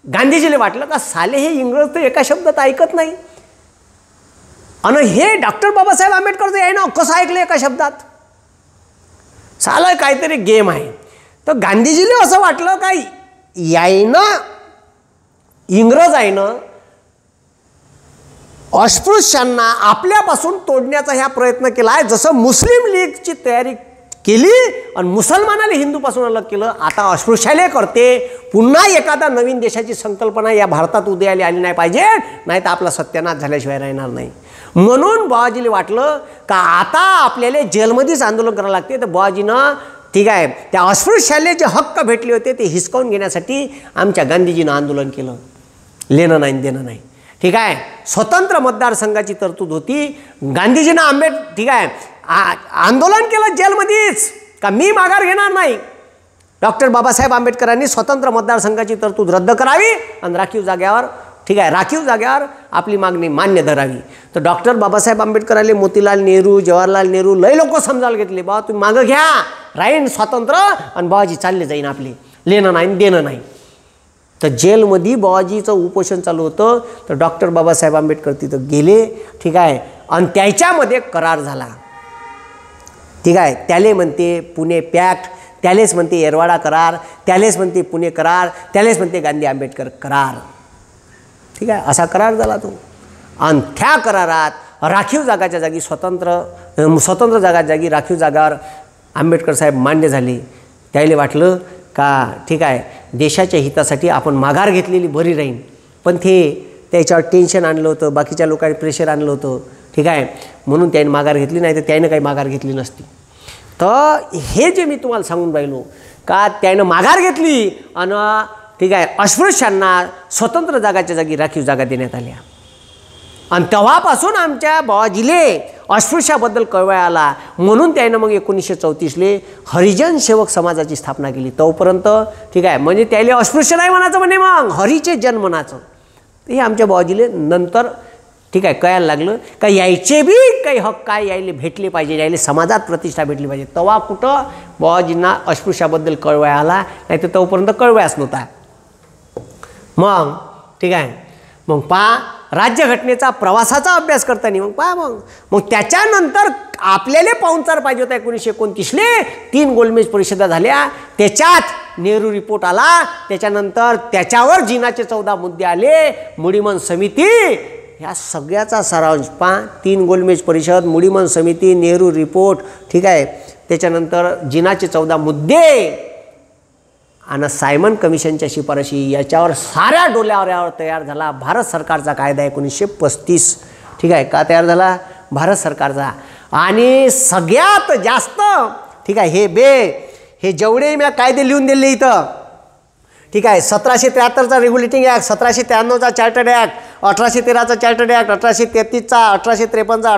गांधीजीला वाटलं का साले हे इंग्रज तर एका शब्दात ऐकत नाही आणि हे डॉक्टर बाबासाहेब आंबेडकरचं आहे ना कसं ऐकलं एका शब्दात, साला काहीतरी गेम आहे. तर गांधीजीला असं वाटलं का यायनं इंग्रज आहे ना अस्पृश्यांना आपल्यापासून तोडण्याचा ह्या प्रयत्न केला आहे. जसं मुस्लिम लीगची तयारी केली आणि मुसलमानाला हिंदूपासून अलग केलं, आता अस्पृश्याले करते. पुन्हा एखादा नवीन देशाची संकल्पना या भारतात उदयाला आली नाही पाहिजे, नाही तर आपला सत्यानाश झाल्याशिवाय राहणार नाही. म्हणून बुवाजीला वाटलं का आता आपल्याला जेलमध्येच आंदोलन करावं लागते. तर बुवाजीनं ठीक आहे त्या अस्पृश्याले जे हक्क भेटले होते ते हिसकावून घेण्यासाठी आमच्या गांधीजीनं आंदोलन केलं. लेणं नाही देणं नाही. ठीक आहे स्वतंत्र मतदारसंघाची तरतूद होती. गांधीजीनं ठीक आहे आंदोलन केलं जेलमध्येच का मी माघार घेणार नाही. डॉक्टर बाबासाहेब आंबेडकरांनी स्वतंत्र मतदारसंघाची तरतूद रद्द करावी आणि राखीव जाग्यावर ठीक आहे राखीव जाग्यावर आपली मागणी मान्य धरावी. तर डॉक्टर बाबासाहेब आंबेडकरांनी मोतीलाल नेहरू जवाहरलाल नेहरू लय लोक समजायला घेतले बा तुम्ही मागं घ्या राहीन स्वातंत्र्य आणि बाबाजी चालले जाईन आपले लेणं नाही देणं नाही. तर जेलमध्ये बाबाजीचं उपोषण चालू होतं. तर डॉक्टर बाबासाहेब आंबेडकर तिथं गेले ठीक आहे आणि त्याच्यामध्ये करार झाला. ठीक आहे त्याले म्हणते पुणे पॅक्ट, त्यालेच म्हणते येरवाडा करार, त्यालेच म्हणते पुणे करार, त्यालेच म्हणते गांधी आंबेडकर करार. ठीक आहे असा करार झाला तो. आणि त्या करारात राखीव जागाच्या जागी स्वतंत्र जागी राखीव जागावर आंबेडकर साहेब मान्य झाले. त्याला वाटलं का ठीक आहे देशाच्या हितासाठी आपण माघार घेतलेली बरी राहील, पण त्याच्यावर टेन्शन आणलं होतं, बाकीच्या लोकांनी प्रेशर आणलं होतं. ठीक आहे म्हणून त्याने माघार घेतली, नाही तर त्याने काही माघार घेतली नसती. तर हे जे मी तुम्हाला सांगून राहिलो का त्यानं माघार घेतली आणि ठीक आहे अस्पृश्यांना स्वतंत्र जागाच्या जागी राखीव जागा देण्यात आल्या. आणि तेव्हापासून आमच्या बाबाजीले अस्पृश्याबद्दल कळवळा आला. म्हणून त्यानं मग 1934 हरिजन सेवक समाजाची स्थापना केली. तोपर्यंत ठीक आहे म्हणजे त्याला अस्पृश्य नाही म्हणायचं म्हणजे मग हरीचे जन म्हणायचं. हे आमच्या बाबाजीले नंतर ठीक आहे कळायला लागलं का यायचे बी काही हक्क काय यायले भेटले पाहिजे, यायले समाजात प्रतिष्ठा भेटली पाहिजे. तेव्हा कुठं बाबाजींना अस्पृश्याबद्दल कळवळा आला, नाही तर तोपर्यंत कळवळाच नव्हता. मग ठीक आहे मग राज्यघटनेचा प्रवासाचा अभ्यास करताना मग त्याच्यानंतर आपल्याला पाहुणचार पाहिजे होता. 1929 3 गोलमेज परिषदा झाल्या, त्याच्यात नेहरू रिपोर्ट आला, त्याच्यानंतर त्याच्यावर जिनाचे 14 मुद्दे आले. मुडीमन समिती ह्या सगळ्याचा सारांश 3 गोलमेज परिषद, मुडीमन समिती, नेहरू रिपोर्ट ठीक आहे त्याच्यानंतर जिनाचे 14 मुद्दे आणि सायमन कमिशनच्या शिफारशी याच्यावर साऱ्या डोल्यावर तयार झाला भारत सरकारचा कायदा 1935. ठीक आहे का तयार झाला भारत सरकारचा. आणि सगळ्यात जास्त ठीक आहे हे जेवढे मी कायदे लिहून दिले इथं ठीक आहे 1773चा रेग्युलेटिंग ॲक्ट, 1793चा चार्टर्ड ॲक्ट, 1813चा चार्टर्ड ॲक्ट, 1833चा, 1853चा,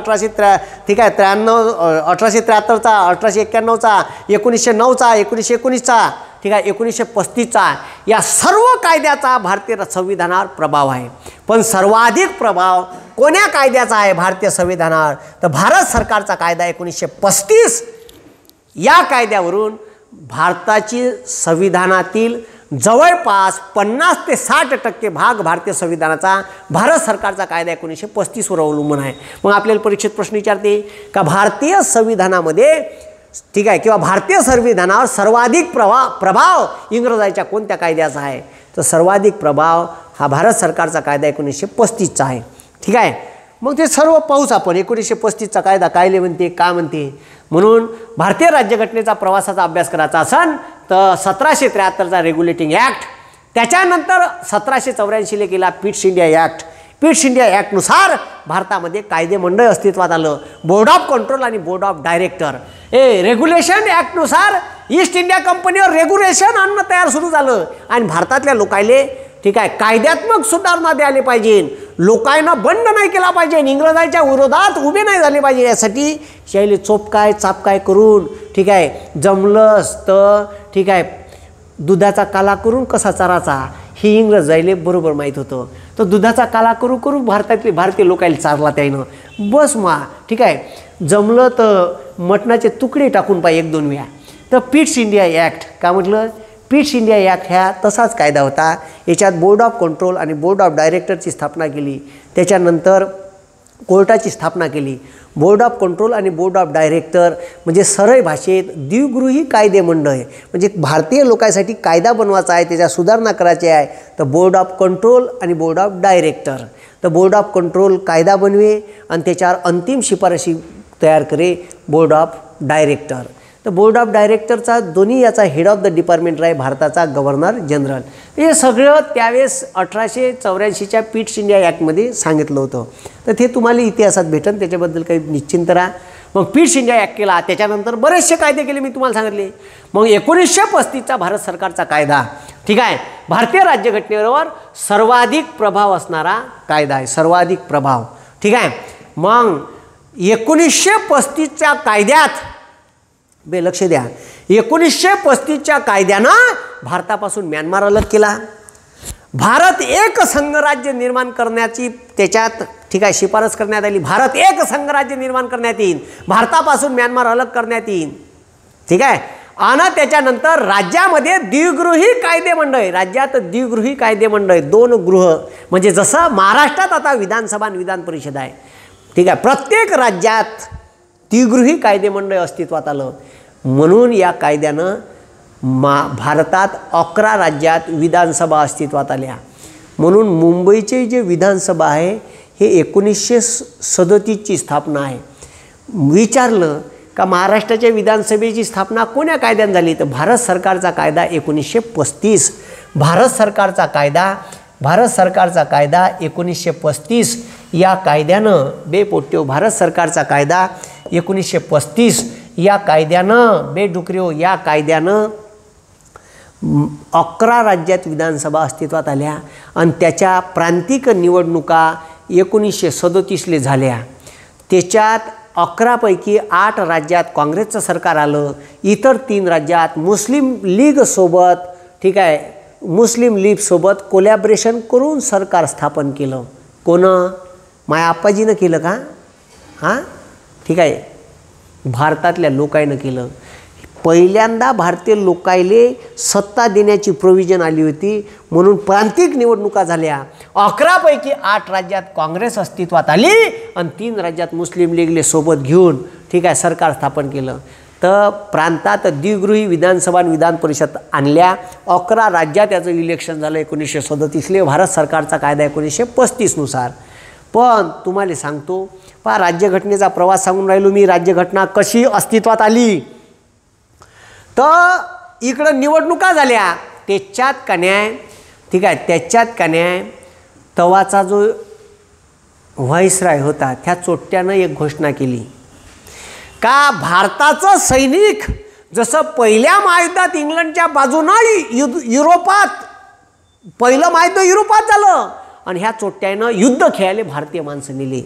1873चा, 1891चा, 1909चा, 1919चा, ठीक आहे, 1935चा, या सर्व कायद्याचा भारतीय संविधानावर प्रभाव आहे. पण सर्वाधिक प्रभाव कोण्या कायद्याचा आहे भारतीय संविधानावर? तर भारत सरकारचा कायदा 1935. या कायद्यावरून भारताची संविधानातील जवळपास 50 ते 60% भाग भारतीय संविधानाचा भारत सरकारचा कायदा 1935वर अवलंबून आहे. मग आपल्याला परीक्षेत प्रश्न विचारते का भारतीय संविधानामध्ये, ठीक आहे, किंवा भारतीय संविधानावर सर्वाधिक प्रभाव इंग्रजांच्या कोणत्या कायद्याचा आहे? तर सर्वाधिक प्रभाव हा भारत सरकारचा कायदा 1935चा आहे. ठीक आहे, मग ते सर्व पाहूच आपण. 1935चा कायदा काय म्हणते, का म्हणते. म्हणून भारतीय राज्यघटनेचा प्रवासाचा अभ्यास करायचा असेल तर 1773चा रेग्युलेटिंग ॲक्ट, त्याच्यानंतर 1784 केला Pitt's India act. Pitt's India ॲक्टनुसार भारतामध्ये कायदेमंडळ अस्तित्वात आलं, बोर्ड ऑफ कंट्रोल आणि बोर्ड ऑफ डायरेक्टर. रेग्युलेशन ॲक्टनुसार ईस्ट इंडिया कंपनीवर रेग्युलेशन आणणं तयार सुरू झालं आणि भारतातल्या लोकायले, ठीक आहे, कायद्यात्मक सुधारणा द्यायला पाहिजे, लोकांना बंड नाही केला पाहिजे, इंग्रजांच्या विरोधात उभे नाही झाले पाहिजे. यासाठी शैली चोपकाय चापकाय करून, ठीक आहे, जमलंच तर, ठीक आहे, दुधाचा काला करून कसा चराचा हे इंग्रजायले बरोबर माहीत होतं. तर दुधाचा काला करू करू भारतीय लोकायला चारला त्यानं. बस ठीक आहे, जमलं तर मटणाचे तुकडे टाकून पाहिजे 1-2 वेळा. तर पिट्स इंडिया ॲक्ट का म्हटलं? पिट्स इंडिया ॲक्ट ह्या तसाच कायदा होता. याच्यात बोर्ड ऑफ कंट्रोल आणि बोर्ड ऑफ डायरेक्टरची स्थापना केली, त्याच्यानंतर कोर्टाची स्थापना केली. बोर्ड ऑफ कंट्रोल आणि बोर्ड ऑफ डायरेक्टर म्हणजे सरळ भाषेत द्विगृही कायदेमंडळ आहे. म्हणजे भारतीय लोकांसाठी कायदा बनवायचा आहे, त्याच्या सुधारणा करायची आहे, तर बोर्ड ऑफ कंट्रोल आणि बोर्ड ऑफ डायरेक्टर. तर बोर्ड ऑफ कंट्रोल कायदा बनवे आणि त्याच्यावर अंतिम शिफारशी तयार करे बोर्ड ऑफ डायरेक्टर. तर बोर्ड ऑफ डायरेक्टरचा दोन्ही याचा हेड ऑफ द डिपार्टमेंट आहे भारताचा गव्हर्नर जनरल. हे सगळं त्यावेळेस 1884च्या पिट्स इंडिया ॲक्टमध्ये सांगितलं होतं. तर ते तुम्हाला इतिहासात भेटेल, त्याच्याबद्दल काही निश्चिंत राहा. मग पिट्स इंडिया ॲक्ट केला, त्याच्यानंतर बरेचसे कायदे केले, मी तुम्हाला सांगितले. मग 1935चा भारत सरकारचा कायदा, ठीक आहे, भारतीय राज्यघटनेवर सर्वाधिक प्रभाव असणारा कायदा आहे, सर्वाधिक प्रभाव. ठीक आहे, मग 1935च्या कायद्यात लक्ष द्या, 1935च्या कायद्यानं भारतापासून म्यानमार अलग केला. भारत एक संघराज्य निर्माण करण्याची त्याच्यात, ठीक आहे, शिफारस करण्यात आली. भारत एक संघराज्य निर्माण करण्यात येईल, भारतापासून म्यानमार अलग करण्यात येईल. ठीक आहे, आणि त्याच्यानंतर राज्यामध्ये द्विगृही कायदेमंडळ, राज्यात द्विगृही कायदेमंडळ, 2 गृह, म्हणजे जसं महाराष्ट्रात आता विधानसभा आणि विधान परिषद आहे. ठीक आहे, प्रत्येक राज्यात द्विगृही कायदेमंडळ अस्तित्वात आलं. म्हणून या कायद्यानं भारतात 11 राज्यात विधानसभा अस्तित्वात आल्या. म्हणून मुंबईचे जे विधानसभा आहे हे 1937ची स्थापना आहे. विचारलं का महाराष्ट्राच्या विधानसभेची स्थापना कोण्या कायद्याने झाली? तर भारत सरकारचा कायदा 1935. भारत सरकारचा कायदा 1935 या कायद्यानं बेपोट्यो, भारत सरकारचा कायदा 1935 या कायद्यानं बेडुकऱ्यो, या कायद्यानं 11 राज्यात विधानसभा अस्तित्वात आल्या आणि त्याच्या प्रांतिक निवडणुका 1937 झाल्या. त्याच्यात 11 पैकी 8 राज्यात काँग्रेसचं सरकार आलं, इतर 3 राज्यात मुस्लिम लीगसोबत, ठीक आहे, मुस्लिम लीगसोबत कोलॅबरेशन करून सरकार स्थापन केलं. कोणं? माया आप्पाजीनं केलं का? हां, ठीक आहे, भारतातल्या लोकांनं केलं. पहिल्यांदा भारतीय लोकायले सत्ता देण्याची प्रोव्हिजन आली होती, म्हणून प्रांतिक निवडणुका झाल्या. 11 पैकी 8 राज्यात काँग्रेस अस्तित्वात आली आणि 3 राज्यात मुस्लिम लीगले सोबत घेऊन, ठीक आहे, सरकार स्थापन केलं. तर प्रांतात द्विगृही विधानसभा आणि विधान परिषद आणल्या. 11 राज्यात याचं इलेक्शन झालं 1937. भारत सरकारचा कायदा 1935नुसार. पण तुम्हाला सांगतो, पहा, राज्यघटनेचा प्रवास सांगून राहिलो मी. राज्यघटना कशी अस्तित्वात आली? तर इकडं निवडणुका झाल्या, त्याच्यात कन्याय, ठीक आहे, त्याच्यात कन्याय तवाचा जो व्हाईसराय होता त्या चोट्यानं एक घोषणा केली का भारताचं सैनिक जसं पहिल्या महायुद्धात इंग्लंडच्या बाजूनं युरोपात, पहिलं महायुद्ध युरोपात झालं आणि ह्या चोट्ट्यानं युद्ध खेळायला भारतीय माणसं नेले.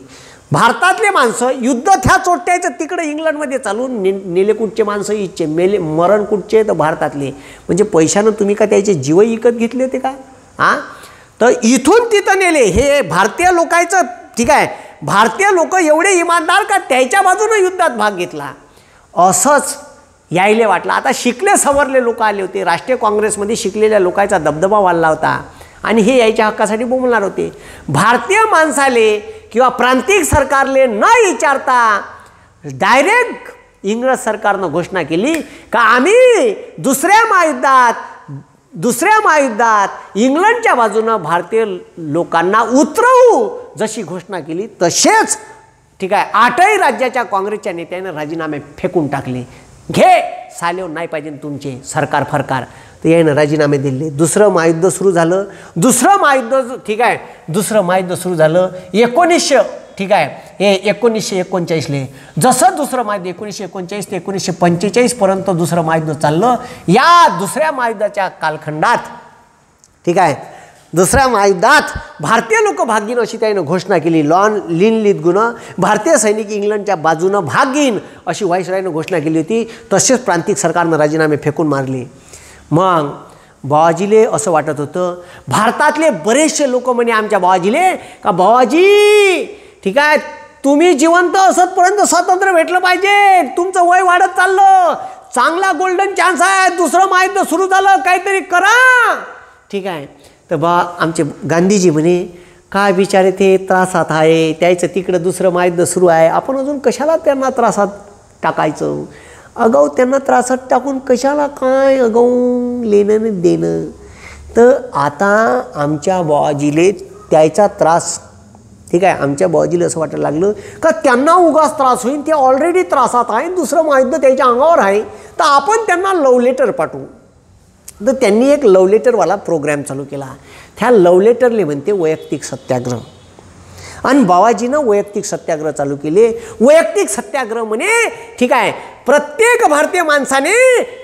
भारतातले माणसं युद्ध त्या चोट्ट्याचं तिकडे इंग्लंडमध्ये चालून नेले. कुठचे माणसं इच्छे मेले, मरण कुठचे तर भारतातले. म्हणजे पैशानं तुम्ही का त्याचे जीव विकत घेतले होते का? हां, तर इथून तिथं नेले. हे भारतीय लोकांचं ठीक आहे, भारतीय लोक एवढे इमानदार का त्याच्या बाजूने युद्धात भाग घेतला असंच यायले वाटलं. आता शिकले सवरले लोक आले होते, राष्ट्रीय काँग्रेसमध्ये शिकलेल्या लोकांचा दबदबा वाढला होता आणि हे यायच्या हक्कासाठी बोलणार होते. भारतीय माणसाले किंवा प्रांतिक सरकारले न विचारता डायरेक्ट इंग्रज सरकारनं घोषणा केली का आम्ही दुसऱ्या महायुद्धात इंग्लंडच्या बाजूनं भारतीय लोकांना उतरवू. जशी घोषणा केली तसेच ठीक आहे 8ही राज्याच्या काँग्रेसच्या नेत्याने राजीनामे फेकून टाकले. घे सालेव नाही पाहिजे तुमचे सरकार फरकार. तर यानं राजीनामे दिले. दुसरं महायुद्ध सुरू झालं. दुसरं महायुद्ध ठीक आहे, दुसरं महायुद्ध सुरू झालं 1900 ठीक आहे, हे 1939ले. जसं दुसरं महायुद्ध 1939 ते 1945 पर्यंत दुसरं महायुद्ध चाललं. या दुसऱ्या महायुद्धाच्या कालखंडात ठीक आहे, दुसऱ्या महायुद्धात भारतीय लोक भाग घेईन अशी त्यानं घोषणा केली. लॉन लिनलिथगुनं भारतीय सैनिक इंग्लंडच्या बाजूनं भाग घेईन अशी व्हाईसरॉयनं घोषणा केली होती. तसेच प्रांतिक सरकारनं राजीनामे फेकून मारले. मग बावाजीले असं वाटत होतं, भारतातले बरेचसे लोक म्हणे आमच्या बावाजीले का बावाजी ठीक आहे तुम्ही जिवंत असतपर्यंत स्वातंत्र्य भेटलं पाहिजे, तुमचं वय वाढत चाललं, चांगला गोल्डन चान्स आहे, दुसरं महायुद्ध सुरू झालं, काहीतरी करा ठीक आहे. तर आमचे गांधीजी म्हणे काय बिचारे ते त्रासात आहे, त्याचं तिकडं दुसरं महायुद्ध सुरू आहे, आपण अजून कशाला त्यांना त्रासात टाकायचं, अगाऊ त्यांना त्रासात टाकून कशाला काय अगाऊ लेणं देणं. तर आता आमच्या बावाजीले त्याचा त्रास ठीक आहे, आमच्या बावाजीला असं वाटायला लागलं का त्यांना उगाच त्रास होईल, ते ऑलरेडी त्रासात आहे, दुसरं महायुद्ध त्याच्या अंगावर आहे, तर आपण त्यांना लव्ह लेटर पाठवू. तर त्यांनी एक लव्ह लेटरवाला प्रोग्रॅम चालू केला. त्या लव्ह लेटरले म्हणते वैयक्तिक सत्याग्रह. आणि बावाजीनं वैयक्तिक सत्याग्रह चालू केले. वैयक्तिक सत्याग्रह म्हणे ठीक आहे प्रत्येक भारतीय माणसाने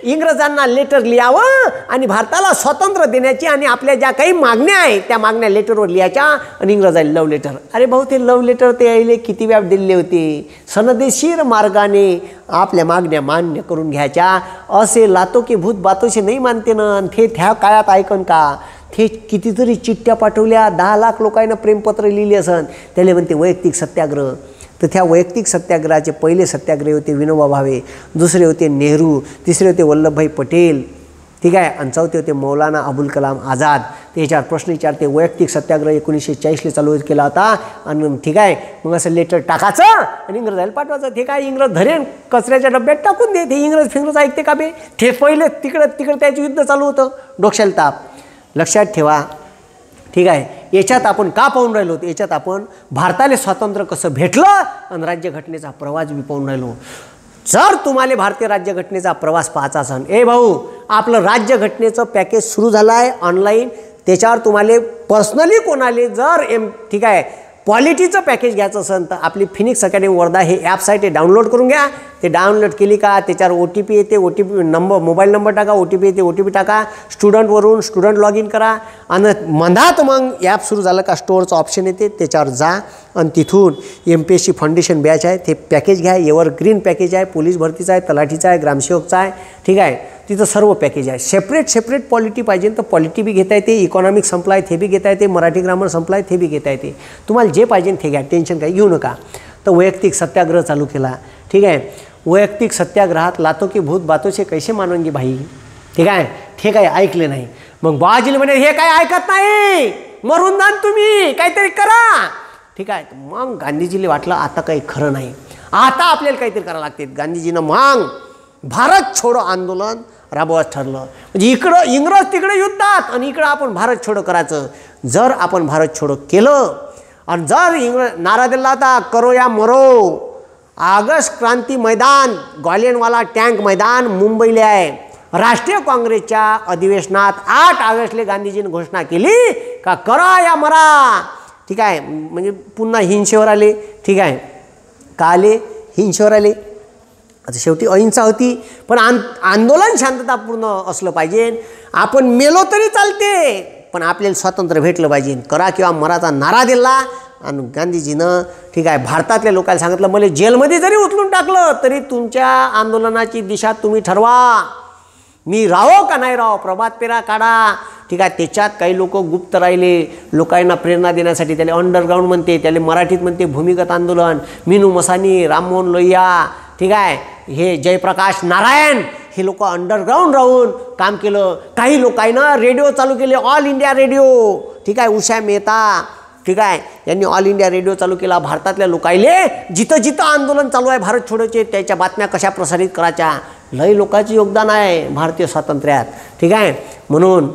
इंग्रजांना लेटर लिहावं आणि भारताला स्वातंत्र्य देण्याची आणि आपल्या ज्या काही मागण्या आहेत त्या मागण्या लेटरवर लिहायच्या आणि इंग्रजांना लव्ह लेटर. अरे भाऊ ते लव्ह लेटर ते यायले किती वेळा दिले होते, सनदेशीर मार्गाने आपल्या मागण्या मान्य करून घ्यायच्या. असे लातो की भूत बातोशी नाही मानते ना, ते त्या काळात ऐकन का, ते कितीतरी चिठ्ठ्या पाठवल्या, 10 लाख लोकांना प्रेमपत्र लिहिले असन, त्याला म्हणते वैयक्तिक सत्याग्रह. तर त्या वैयक्तिक सत्याग्रहाचे पहिले सत्याग्रही होते विनोबा भावे, दुसरे होते नेहरू, तिसरे होते वल्लभभाई पटेल ठीक आहे, आणि चौथे होते मौलाना अबुल कलाम आझाद. त्याच्यावर प्रश्न विचारते वैयक्तिक सत्याग्रह 1940ला चालू केला होता. आणि ठीक आहे मग असं लेटर टाकायचं आणि इंग्रजाला पाठवायचं. ते काय इंग्रज धरेन कचऱ्याच्या डब्यात टाकून दे, ते इंग्रज ऐकते का बे. ते पहिले तिकडं त्याचं युद्ध चालू होतं, डोक्याला ताप. लक्षात ठेवा ठीक आहे. याच्यात आपण का पाहून राहिलो, याच्यात आपण भारताला स्वातंत्र्य कसं भेटलं आणि राज्यघटनेचा प्रवास बी पाहून राहिलो. जर तुम्हाला भारतीय राज्यघटनेचा प्रवास पाहायचा असेल, ए भाऊ आपलं राज्यघटनेचं पॅकेज सुरू झालं आहे ऑनलाईन, त्याच्यावर तुम्हाला पर्सनली कोणाले जर ठीक आहे पॉलिटीचं पॅकेज घ्यायचं असेल तर आपली फिनिक्स अकॅडमी वर्धा हे ॲप साईट आहे, डाउनलोड करून घ्या. ते डाउनलोड केली का त्याच्यावर OTP येते, OTP नंबर मोबाईल नंबर टाका, OTP येते, OTP टाका, स्टुडंटवरून स्टुडंट लॉग इन करा आणि मधात मग ॲप सुरू झालं का स्टोअरचं ऑप्शन येते, त्याच्यावर जा आणि तिथून MPSC फाउंडेशन बॅच आहे ते पॅकेज घ्या. एव्हरग्रीन पॅकेज आहे, पोलीस भरतीचा आहे, तलाठीचा आहे, ग्रामसेवकचा आहे ठीक आहे, तिथं सर्व पॅकेज आहे. सेपरेट पॉलिटी पाहिजे तर पॉलिटी बी घेता येते, इकॉनॉमिक संपला आहे ते बी घेता येते, मराठी ग्रामर संपला आहे ते बी घेता येते. तुम्हाला जे पाहिजे ते घ्या, टेन्शन काही घेऊ नका. तर वैयक्तिक सत्याग्रह चालू केला ठीक आहे. वैयक्तिक सत्याग्रहात लातो की भूत बातों से कैसे मानोंगी भाई ठीक आहे. ते काही ऐकले नाही. मग बाबाजीला म्हणे हे काय ऐकत नाही, मरून जा तुम्ही, काहीतरी करा ठीक आहे. मग गांधीजीला वाटलं आता काही खरं नाही, आता आपल्याला काहीतरी करावं लागते. गांधीजीनं मग भारत छोडो आंदोलन राबवायचं ठरलं. म्हणजे इकडं इंग्रज तिकडे युद्धात आणि इकडं आपण भारत छोडो करायचं. जर आपण भारत छोडो केलं आणि जर इंग्रज नारा दिला होता करो या मरो, ऑगस्ट क्रांती मैदान ग्वालियरवाला टँक मैदान मुंबईला आहे. राष्ट्रीय काँग्रेसच्या अधिवेशनात 8 ऑगस्टला गांधीजींनी घोषणा केली का करा या मरा ठीक आहे. म्हणजे पुन्हा हिंसेवर आले ठीक आहे. का आले हिंसेवर आले. आता शेवटी अहिंसा होती पण आंदोलन शांततापूर्ण असलं पाहिजे. आपण मेलो तरी चालते पण आपल्याला स्वातंत्र्य भेटलं पाहिजे, करा किंवा मराचा नारा दिला. आणि गांधीजीनं ठीक आहे भारतातल्या लोकांना सांगितलं, मला जेलमध्ये जरी उचलून टाकलं तरी तुमच्या आंदोलनाची दिशा तुम्ही ठरवा, मी राहो का नाही राहो, प्रभात फेरा काढा. ठीक आहे. त्याच्यात काही लोक गुप्त राहिले, लोकांना प्रेरणा देण्यासाठी. त्याला अंडरग्राऊंड म्हणते, त्याला मराठीत म्हणते भूमिगत आंदोलन. मीनू मसानी, राममोहन लोहिया, ठीक आहे, हे जयप्रकाश नारायण, हे लोक अंडरग्राऊंड राहून काम केलं. काही लोकांना रेडिओ चालू केले, ऑल इंडिया रेडिओ. ठीक आहे. उषा मेहता, ठीक आहे, यांनी ऑल इंडिया रेडिओ चालू केला. भारतातल्या लोकायले जिथं जिथं आंदोलन चालू आहे भारत छोडोचे त्याच्या बातम्या कशा प्रसारित करायच्या. लय लोकांचे योगदान आहे भारतीय स्वातंत्र्यात. ठीक आहे. म्हणून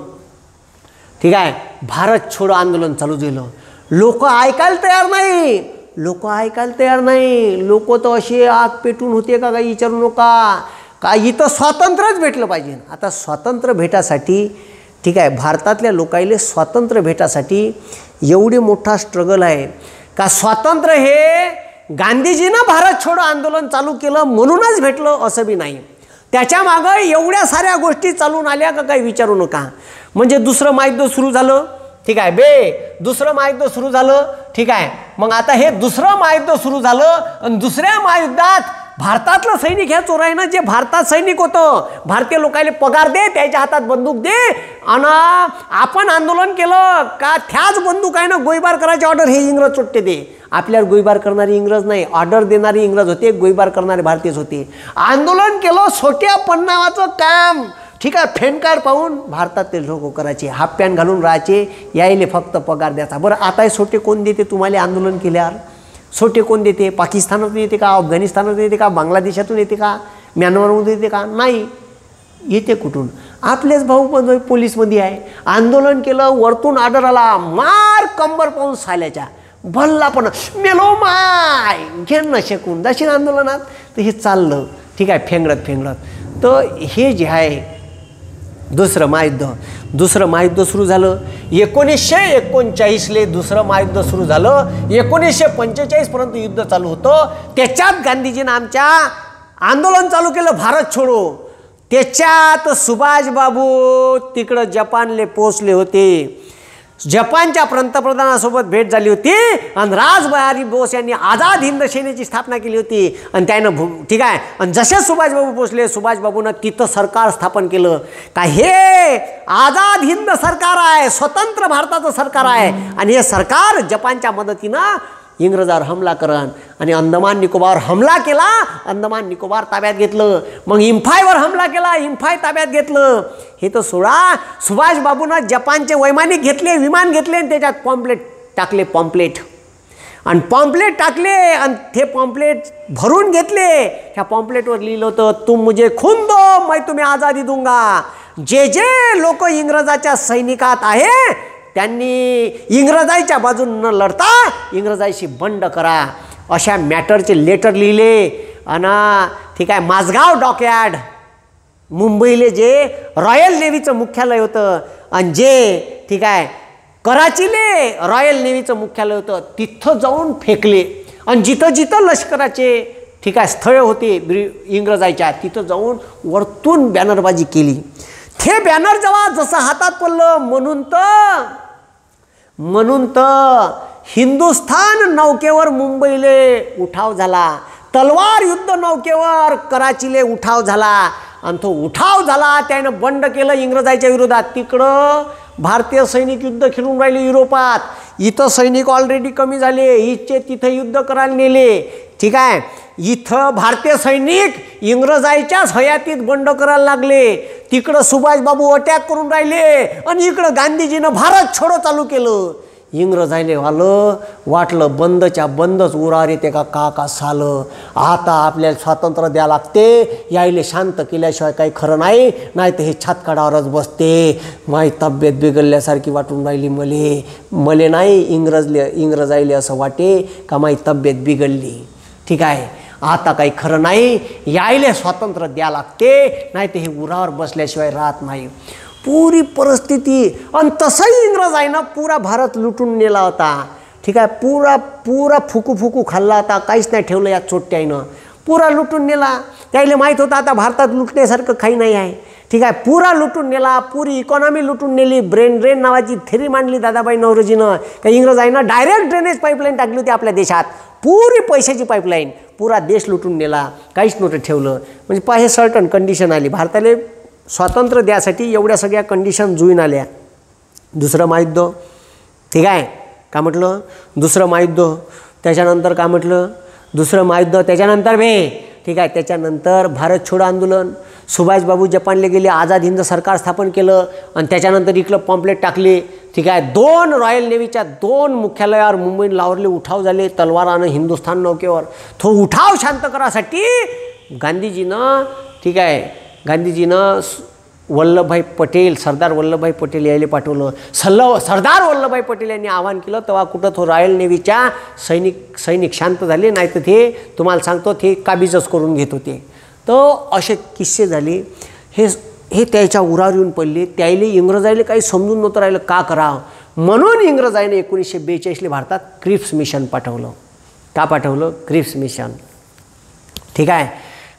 ठीक आहे भारत छोडो आंदोलन चालू झालं. लोक ऐकायला तयार नाही, लोक ऐकायला तयार नाही. लोक तर असे आग पेटून होते का काही विचारू नका. का इथं स्वातंत्र्यच भेटलं पाहिजे. आता स्वातंत्र्य भेटासाठी ठीक आहे भारतातल्या लोकांना स्वातंत्र्य भेटासाठी एवढी मोठा स्ट्रगल आहे का स्वातंत्र्य हे गांधीजीनं भारत छोडो आंदोलन चालू केलं म्हणूनच भेटलं असं बी नाही. त्याच्या मागं एवढ्या साऱ्या गोष्टी चालून आल्या का काही विचारू नका. म्हणजे दुसरं महायुद्ध सुरू झालं. ठीक आहे दुसरं महायुद्ध सुरू झालं. ठीक आहे. मग आता हे दुसरं महायुद्ध सुरू झालं आणि दुसऱ्या महायुद्धात भारतातलं सैनिक ह्या चोराईनं जे भारतात सैनिक होतं, भारतीय लोकांना पगार दे, त्याच्या हातात बंदूक दे आणि आपण आंदोलन केलं का त्याच बंदुकानं गोळीबार करायची ऑर्डर हे इंग्रज चोट्टे दे. आपल्याला गोळीबार करणारे इंग्रज नाही, ऑर्डर देणारे इंग्रज होते, गोळीबार करणारे भारतीयच होते. आंदोलन केलं सोट्या पन्नावाचं काम. ठीक आहे. फेनकार पाहून भारतातले लोक करायचे, हाफ पॅन्ट घालून राहायचे, यायले फक्त पगार द्यायचा. बरं आता हे सोटे कोण देते तुम्हाला आंदोलन केल्यावर? सोटे कोण देते? पाकिस्तानातून येते का, अफगाणिस्तानातून येते का, बांगलादेशातून येते का, म्यानमारमधून येते का? नाही. येते कुठून? आपलेच भाऊ पण पोलीसमध्ये आहे. आंदोलन केलं, वरतून ऑर्डर आला, मार कंबर पाहून साल्याच्या भल्ला पण मेलो माय घेण न शकून दक्षिण आंदोलनात. तर हे चाललं. ठीक आहे. फेंगडत. तर हे जे आहे दुसरं महायुद्ध सुरू झालं. 1939 दुसरं महायुद्ध सुरू झालं. 1945 पर्यंत युद्ध चालू होतं. त्याच्यात गांधीजीनं आमच्या आंदोलन चालू केलं भारत छोडो. त्याच्यात सुभाषबाबू तिकडं जपानले पोचले होते. जपानच्या पंतप्रधानासोबत भेट झाली होती आणि रासबिहारी बोस यांनी आझाद हिंद सेनेची स्थापना केली होती. आणि त्यानं ठीक आहे. आणि जसे सुभाषबाबू पोचले, सुभाषबाबूनं तिथं सरकार स्थापन केलं का हे आझाद हिंद सरकार आहे, स्वतंत्र भारताचं सरकार आहे. आणि हे सरकार जपानच्या मदतीनं इंग्रजावर हमला करण आणि अंदमान निकोबार हमला केला, अंदमान निकोबार ताब्यात घेतलं. मग इम्फायवर हमला केला, इम्फाय ताब्यात घेतलं. हे तर सोळा सुभाषबाबूनं जपानचे वैमानिक घेतले, विमान घेतले आणि त्याच्यात पॉम्पलेट टाकले, पॉम्पलेट टाकले आणि ते पॉम्पलेट भरून घेतले. ह्या पॉम्पलेटवर लिहिलं होतं, तुम मुझे खून दो मैं तुम्हें आझादी दूंगा. जे जे लोक इंग्रजाच्या सैनिकात आहे त्यांनी इंग्रजाईच्या बाजून न लढता इंग्रजाईशी बंड करा, अशा मॅटरचे लेटर लिहिले. आणि ठीक आहे माझगाव डॉकयार्ड मुंबईले जे रॉयल नेव्हीचं मुख्यालय होतं आणि जे ठीक आहे कराचीले रॉयल नेव्हीचं मुख्यालय होतं तिथं जाऊन फेकले. आणि जिथं जिथं लष्कराचे ठीक आहे स्थळं होते इंग्रजाईच्या तिथं जाऊन वरतून बॅनरबाजी केली. ते बॅनर जेव्हा जसं हातात पडलं म्हणून तर हिंदुस्थान नौकेवर मुंबईले उठाव झाला, तलवार युद्ध नौकेवर कराचीले उठाव झाला. आणि तो उठाव झाला त्यानं बंड केलं इंग्रजाईच्या विरोधात. तिकडं भारतीय सैनिक युद्ध खेळून राहिले युरोपात. इथं सैनिक ऑलरेडी कमी झाले, इथचे तिथं युद्ध करायला नेले. ठीक आहे. इथं भारतीय सैनिक इंग्रजाईच्याच हयातीत बंड करायला लागले. तिकडं सुभाषबाबू अटॅक करून राहिले आणि इकडं गांधीजीनं भारत छोडो चालू केलं. इंग्रजाईले वाटलं बंदच्या बंदच उरार येते का सालं. आता आपल्याला स्वातंत्र्य द्या लागते, यायले शांत केल्याशिवाय काही खरं नाही, नाही तर हे छातकाडावरच बसते. माई तब्येत बिघडल्यासारखी वाटून राहिली मले नाही इंग्रजाईले असं वाटे का माई तब्येत बिघडली. ठीक आहे. आता काही खरं नाही, यायले स्वातंत्र्य द्या लागते, नाही तर हे उरावर बसल्याशिवाय राहत नाही. पुरी परिस्थिती. आणि तसंही इंग्रजाईनं पुरा भारत लुटून नेला होता. ठीक आहे. पुरा फुकू खाल्ला होता, काहीच नाही ठेवलं या चोट्याईनं, पुरा लुटून नेला. त्याला माहीत होतं आता भारतात लुटण्यासारखं काही नाही आहे. ठीक आहे, पुरा लुटून नेला, पुरी इकॉनॉमी लुटून नेली. ब्रेन ड्रेन नावाची थेरी मांडली दादाबाई नौरोजीनं. का इंग्रजांना डायरेक्ट ड्रेनेज पाईपलाईन टाकली होती आपल्या देशात, पुरी पैशाची पाईपलाईन. पुरा देश लुटून नेला, काहीच नव्हतं ठेवलं. म्हणजे पहा हे सर्टन कंडिशन आली भारताला स्वातंत्र्य द्यासाठी. एवढ्या सगळ्या कंडिशन जुळून आल्या. दुसरं महायुद्ध, ठीक आहे, का म्हटलं दुसरं महायुद्ध. त्याच्यानंतर का म्हटलं दुसरं महायुद्ध. त्याच्यानंतर ठीक आहे, त्याच्यानंतर भारत छोडो आंदोलन. सुभाषबाबू जपानला गेले, आझाद हिंद सरकार स्थापन केलं. आणि त्याच्यानंतर इकडं पॉम्पलेट टाकले. ठीक आहे, 2 रॉयल नेव्हीच्या 2 मुख्यालयावर मुंबई लावरले उठाव झाले तलवारानं हिंदुस्थान नौकेवर. तो उठाव शांत करासाठी गांधीजीनं, ठीक आहे, गांधीजीनं वल्लभभाई पटेल, सरदार वल्लभभाई पटेल यायला पाठवलं. सरदार वल्लभभाई पटेल यांनी आवाहन केलं. तेव्हा कुठं तो रॉयल नेव्हीच्या सैनिक शांत झाले. नाही तर ते तुम्हाला सांगतो ते काबीजच करून घेत होते. तर असे किस्से झाले. हे त्याच्या उरावर येऊन पडले. त्याला इंग्रजायला काही समजून नव्हतं राहिलं का करावं. म्हणून इंग्रजाने 1942 भारतात क्रिप्स मिशन पाठवलं. का पाठवलं? Cripps mission. ठीक आहे,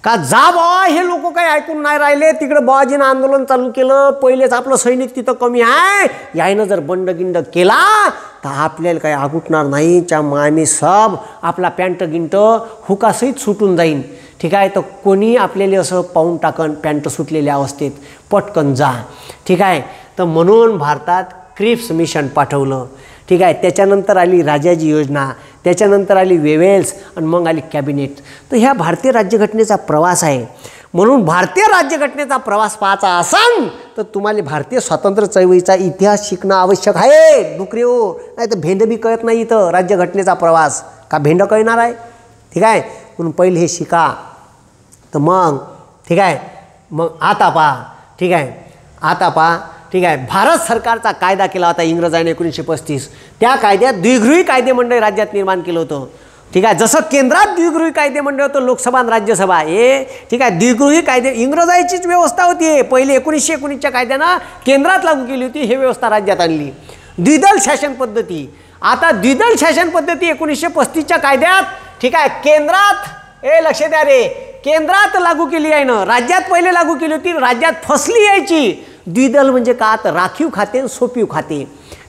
का जा बाबा हे लोक काही ऐकून नाही राहिले. तिकडं बाबाजीनं आंदोलन चालू केलं. पहिलेच आपलं सैनिक तिथं कमी आहे. यायनं जर बंडगिंड केला तर आपल्याला काही आगुटणार नाही. आम्ही सब आपला पॅन्ट गिंट हुकासहित सुटून जाईन. ठीक आहे, तर कोणी आपल्याला असं पाहून टाकन पॅन्ट सुटलेल्या अवस्थेत, पटकन जा. ठीक आहे, तर म्हणून भारतात क्रिप्स मिशन पाठवलं. ठीक आहे, त्याच्यानंतर आली राजाजी योजना, त्याच्यानंतर आली वेवेल्स आणि मग आली कॅबिनेट. तर ह्या भारतीय राज्यघटनेचा प्रवास आहे. म्हणून भारतीय राज्यघटनेचा प्रवास पाहायचा असाल तर तुम्हाला भारतीय स्वातंत्र्य चळवळीचा इतिहास शिकणं आवश्यक आहे. डुकरी हो, नाही तर भेंड बी कळत नाही इथं राज्यघटनेचा प्रवास. का भेंड कळणार आहे? ठीक आहे, म्हणून पहिले हे शिका. तर मग ठीक आहे, मग आता पहा. ठीक आहे, आता पहा. ठीक आहे, भारत सरकारचा कायदा केला होता इंग्रजांनी 1935. त्या कायद्यात द्विगृही कायदेमंडळ राज्यात निर्माण केलं होतं. ठीक आहे, जसं केंद्रात द्विगृही कायदेमंडळ होतं लोकसभा आणि राज्यसभा, हे ठीक आहे द्विगृही कायदे इंग्रजांचीच व्यवस्था होती. पहिले 1919च्या कायद्यानं केंद्रात लागू केली होती, हे व्यवस्था राज्यात आणली. द्विदल शासन पद्धती. आता द्विदल शासन पद्धती 1935च्या कायद्यात ठीक आहे केंद्रात, लक्ष द्या रे, केंद्रात लागू केली आहे ना. राज्यात पहिले लागू केली होती, राज्यात फसली यायची. द्विदल म्हणजे का? तर राखीव खाते आणि सोपीव खाते.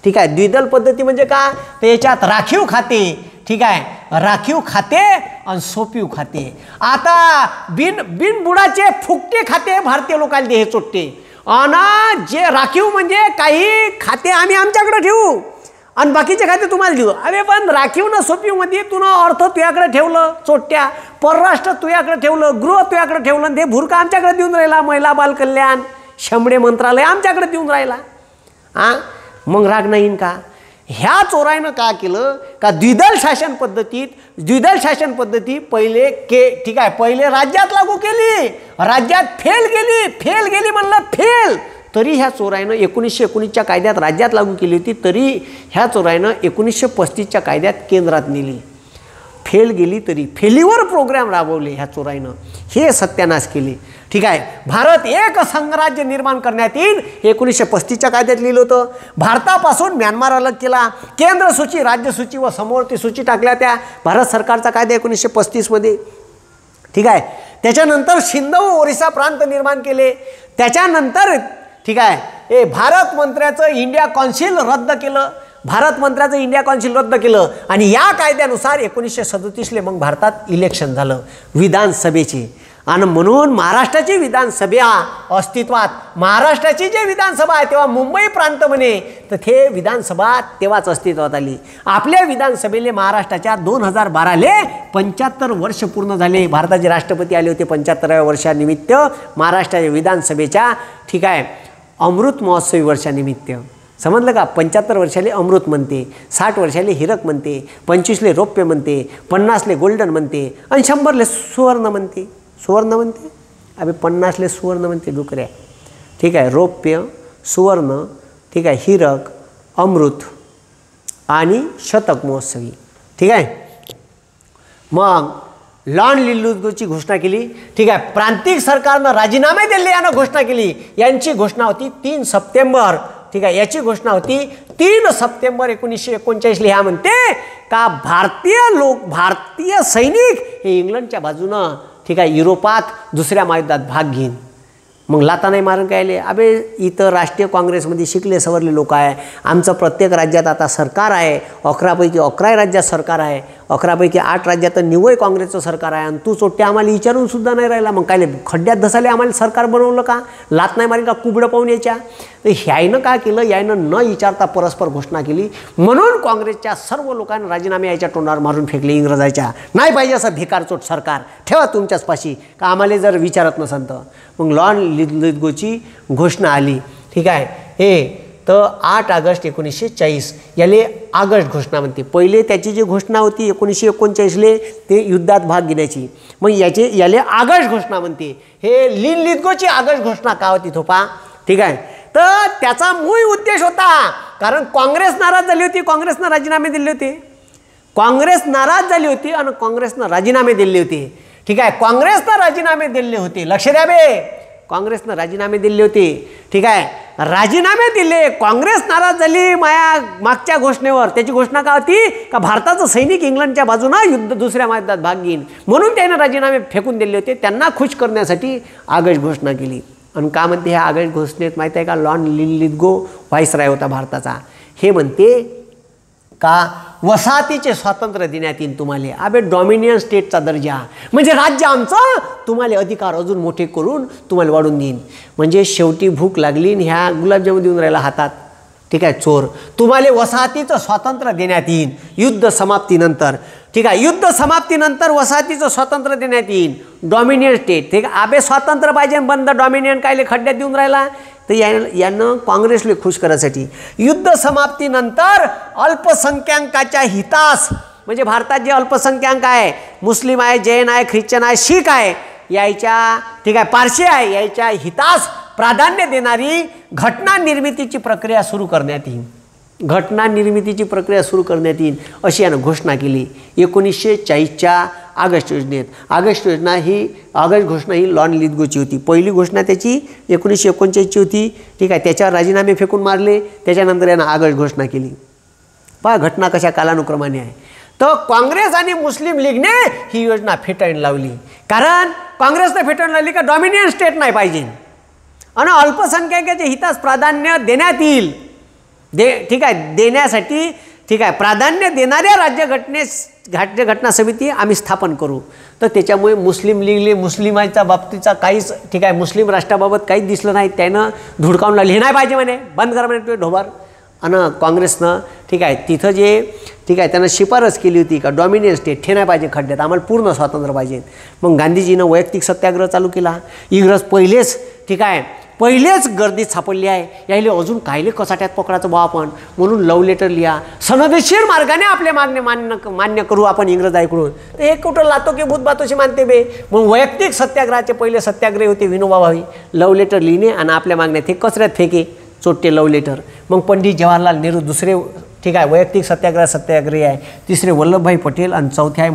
ठीक आहे, द्विदल पद्धती म्हणजे का? तर याच्यात राखीव खाते, ठीक आहे, राखीव खाते आणि सोपीव खाते. आता बिनबुडाचे फुकटे खाते भारतीय लोकांना हे चोट्टे. आणि जे राखीव म्हणजे काही खाते आम्ही आमच्याकडे ठेवू आणि बाकीचे खाते तुम्हाला देऊ. अरे पण राखीव ना सोपीवमध्ये तुला अर्थ तुझ्याकडे ठेवलं चोट्ट्या, परराष्ट्र तुझ्याकडे ठेवलं, गृह तुझ्याकडे ठेवलं, ते भुरका आमच्याकडे देऊन राहिला, महिला बाल कल्याण शंभरे मंत्रालय आमच्याकडे देऊन राहिला. मग राग नाही का? ह्या चोरायनं का केलं का द्विदल शासन पद्धती पहिले ठीक आहे पहिले राज्यात लागू केली, राज्यात फेल गेली म्हणलं फेल. तरी ह्या चोरायनं 1919च्या कायद्यात राज्यात लागू केली होती, तरी ह्या चोरायनं 1935च्या कायद्यात केंद्रात नेली. फेल गेली तरी फेलीवर प्रोग्राम राबवले ह्या चोरायनं, हे सत्यानाश केले. ठीक आहे, भारत एक संघराज्य निर्माण करण्यात येईल 1935च्या कायद्यात लिहिलं होतं. भारतापासून म्यानमार अलग केला, केंद्र सूची, राज्य सूची व समवर्ती सूची टाकल्या त्या भारत सरकारचा कायदा 1935मध्ये. ठीक आहे, त्याच्यानंतर सिंध व ओरिसा प्रांत निर्माण केले. त्याच्यानंतर ठीक आहे भारत मंत्र्याचं इंडिया कौन्सिल रद्द केलं, आणि या कायद्यानुसार 1937 मग भारतात इलेक्शन झालं विधानसभेची. आणि म्हणून महाराष्ट्राची विधानसभा अस्तित्वात, महाराष्ट्राची जे विधानसभा आहे तेव्हा मुंबई प्रांत म्हणे, तर ते विधानसभा तेव्हाच अस्तित्वात आली. आपल्या विधानसभेले महाराष्ट्राच्या 2012ले 75 वर्ष पूर्ण झाले. भारताचे राष्ट्रपती आले होते 75व्या वर्षानिमित्त महाराष्ट्राच्या विधानसभेच्या. ठीक आहे, अमृत महोत्सवी वर्षानिमित्त. समजलं का? 75 वर्षाले अमृत म्हणते, 60 वर्षाले हिरक म्हणते, 25ले रौप्य म्हणते, 50ले गोल्डन म्हणते आणि 100ले सुवर्ण म्हणते. अबे 50ले सुवर्ण म्हणते डुकऱ्या. ठीक आहे, रौप्य, सुवर्ण, ठीक आहे, हिरक, अमृत आणि शतक महोत्सवी. ठीक आहे, मग लॉर्ड लिल्बूची घोषणा केली. ठीक आहे, प्रांतिक सरकारनं राजीनामे दिले यानं घोषणा केली. यांची घोषणा होती 3 सप्टेंबर. ठीक आहे, याची घोषणा होती 3 सप्टेंबर 1939. ह्या म्हणते का भारतीय सैनिक हे इंग्लंडच्या बाजूनं ठीक आहे युरोपात दुसऱ्या महायुद्धात भाग घेईन. मग लाता नाही मारून काय आले? अबे इथं राष्ट्रीय काँग्रेसमध्ये शिकले सवरले लोक आहे. आमचं प्रत्येक राज्यात आता सरकार आहे. 11पैकी 11 राज्यात सरकार आहे. 11पैकी 8 राज्यात निवय काँग्रेसचं सरकार आहे. आणि तू चोट्टे आम्हाला विचारून सुद्धा नाही राहिला. मग काय खड्ड्यात धसाले आम्हाला सरकार बनवलं का? लात नाही मारी का कुबडं पाहून याच्या? तर ह्यानं काय केलं? यानं न विचारता परस्पर घोषणा केली. म्हणून काँग्रेसच्या सर्व लोकांनी राजीनामे याच्या तोंडावर मारून फेकले इंग्रजाच्या. नाही पाहिजे असं भिकारचोट सरकार ठेवा तुमच्याच पाशी का आम्हाला जर विचारत नसेल तर. मग लॉर्ड लिथगोची घोषणा आली. ठीक आहे. हे तर 8 ऑगस्ट 1940 याले ऑगस्ट घोषणा म्हणते. पहिले त्याची जी घोषणा होती 1939ले ते युद्धात भाग घेण्याची. मग याले ऑगस्ट घोषणा म्हणते. हे लिथगोची ऑगस्ट घोषणा का होती थोपा? ठीक आहे. तर त्याचा मूळ उद्देश होता, कारण काँग्रेस नाराज झाली होती. काँग्रेसनं राजीनामे दिले होते. काँग्रेस नाराज झाली होती आणि काँग्रेसनं राजीनामे दिले होते. ठीक आहे. काँग्रेसनं राजीनामे दिले होते. लक्ष द्या बे, काँग्रेसनं राजीनामे दिले होते. ठीक आहे. राजीनामे दिले. काँग्रेस नाराज झाली मागच्या घोषणेवर. त्याची घोषणा का होती? का भारताचं सैनिक इंग्लंडच्या बाजूनं दुसऱ्या महायुद्धात भाग घेईन म्हणून त्याने राजीनामे फेकून दिले होते. त्यांना खुश करण्यासाठी ऑगस्ट घोषणा केली. आणि का म्हणते ह्या ऑगस्ट घोषणेत माहीत आहे का? लॉर्ड लिथगो व्हाईसराय होता भारताचा. हे म्हणते का वसाहतीचे स्वातंत्र्य देण्यात येईल तुम्हाला. अबे डॉमिनियन स्टेटचा दर्जा म्हणजे राज्य आमचं, तुम्हाला अधिकार अजून मोठे करून तुम्हाला वाढून देईन. म्हणजे शेवटी भूक लागली आणि ह्या गुलाबजामुन देऊन राहिला हातात. ठीक आहे. चोर. तुम्हाला वसाहतीचं स्वातंत्र्य देण्यात येईल युद्ध समाप्तीनंतर. ठीक आहे. युद्ध समाप्तीनंतर वसाहतीचं स्वातंत्र्य देण्यात येईल. Dominion state. ठीक आहे. अबे स्वातंत्र्य पाहिजे बंद डॉमिनियन कायले खड्ड्यात देऊन राहिला. तर यानं काँग्रेसला खुश करायसाठी युद्ध समाप्तीनंतर अल्पसंख्याकाच्या हितास म्हणजे भारतात जे अल्पसंख्याक आहे, मुस्लिम आहे, जैन आहे, ख्रिश्चन आहे, शीख आहे, यायच्या ठीक आहे पारशी आहे, यायच्या हितास प्राधान्य देणारी घटना निर्मितीची प्रक्रिया सुरू करण्यात येईल. घटना निर्मितीची प्रक्रिया सुरू करण्यात येईल अशी यानं घोषणा केली 1940च्या ऑगस्ट योजनेत. ऑगस्ट घोषणा ही लॉर्ड लिथगोची होती. पहिली घोषणा त्याची 1939ची होती. ठीक आहे. त्याच्यावर राजीनामे फेकून मारले. त्याच्यानंतर यानं ऑगस्ट घोषणा केली. पहा घटना कशा कालानुक्रमाने आहे. तर काँग्रेस आणि मुस्लिम लीगने ही योजना फेटाळून लावली. कारण काँग्रेसने फेटाळून लावली का डॉमिनियन स्टेट नाही पाहिजे आणि अल्पसंख्याकाच्या हितास प्राधान्य देण्यात येईल. ठीक आहे. देण्यासाठी ठीक आहे प्राधान्य देणाऱ्या राज्यघटना समिती आम्ही स्थापन करू. तर त्याच्यामुळे मुस्लिम लीगले मुस्लिमाच्या बाबतीचा काहीच ठीक आहे मुस्लिम राष्ट्राबाबत काहीच दिसलं नाही. त्यानं धुडकावून लावली हे नाही पाहिजे म्हणे, बंद करा म्हणे तुझे ढोबार. आणि काँग्रेसनं ठीक आहे तिथं जे ठीक आहे त्यानं शिफारस केली होती का डॉमिनियन स्टेट हे नाही पाहिजे खड्ड्यात, आम्हाला पूर्ण स्वातंत्र्य पाहिजे. मग गांधीजीनं वैयक्तिक सत्याग्रह चालू केला. इंग्रज पहिलेच गर्दीत सापडली आहे. यायले अजून कायले कसाट्यात पकडायचं बा आपण म्हणून लव लेटर लिहा, सनदेशीर मार्गाने आपले मागणे मान्य करू आपण इंग्रजांकडून. तर हे कुठं लातो की भूत बातोशी मानते बे. मग वैयक्तिक सत्याग्रहाचे पहिले सत्याग्रही होते विनोबा भावे. लव लेटर लिहिणे आणि आपल्या मागण्यात हे कचऱ्यात फेके चोट्टे लव लेटर. मग पंडित जवाहरलाल नेहरू दुसरे ठीक आहे वैयक्तिक सत्याग्रही आहे. तिसरे वल्लभभाई पटेल आणि चौथे आहे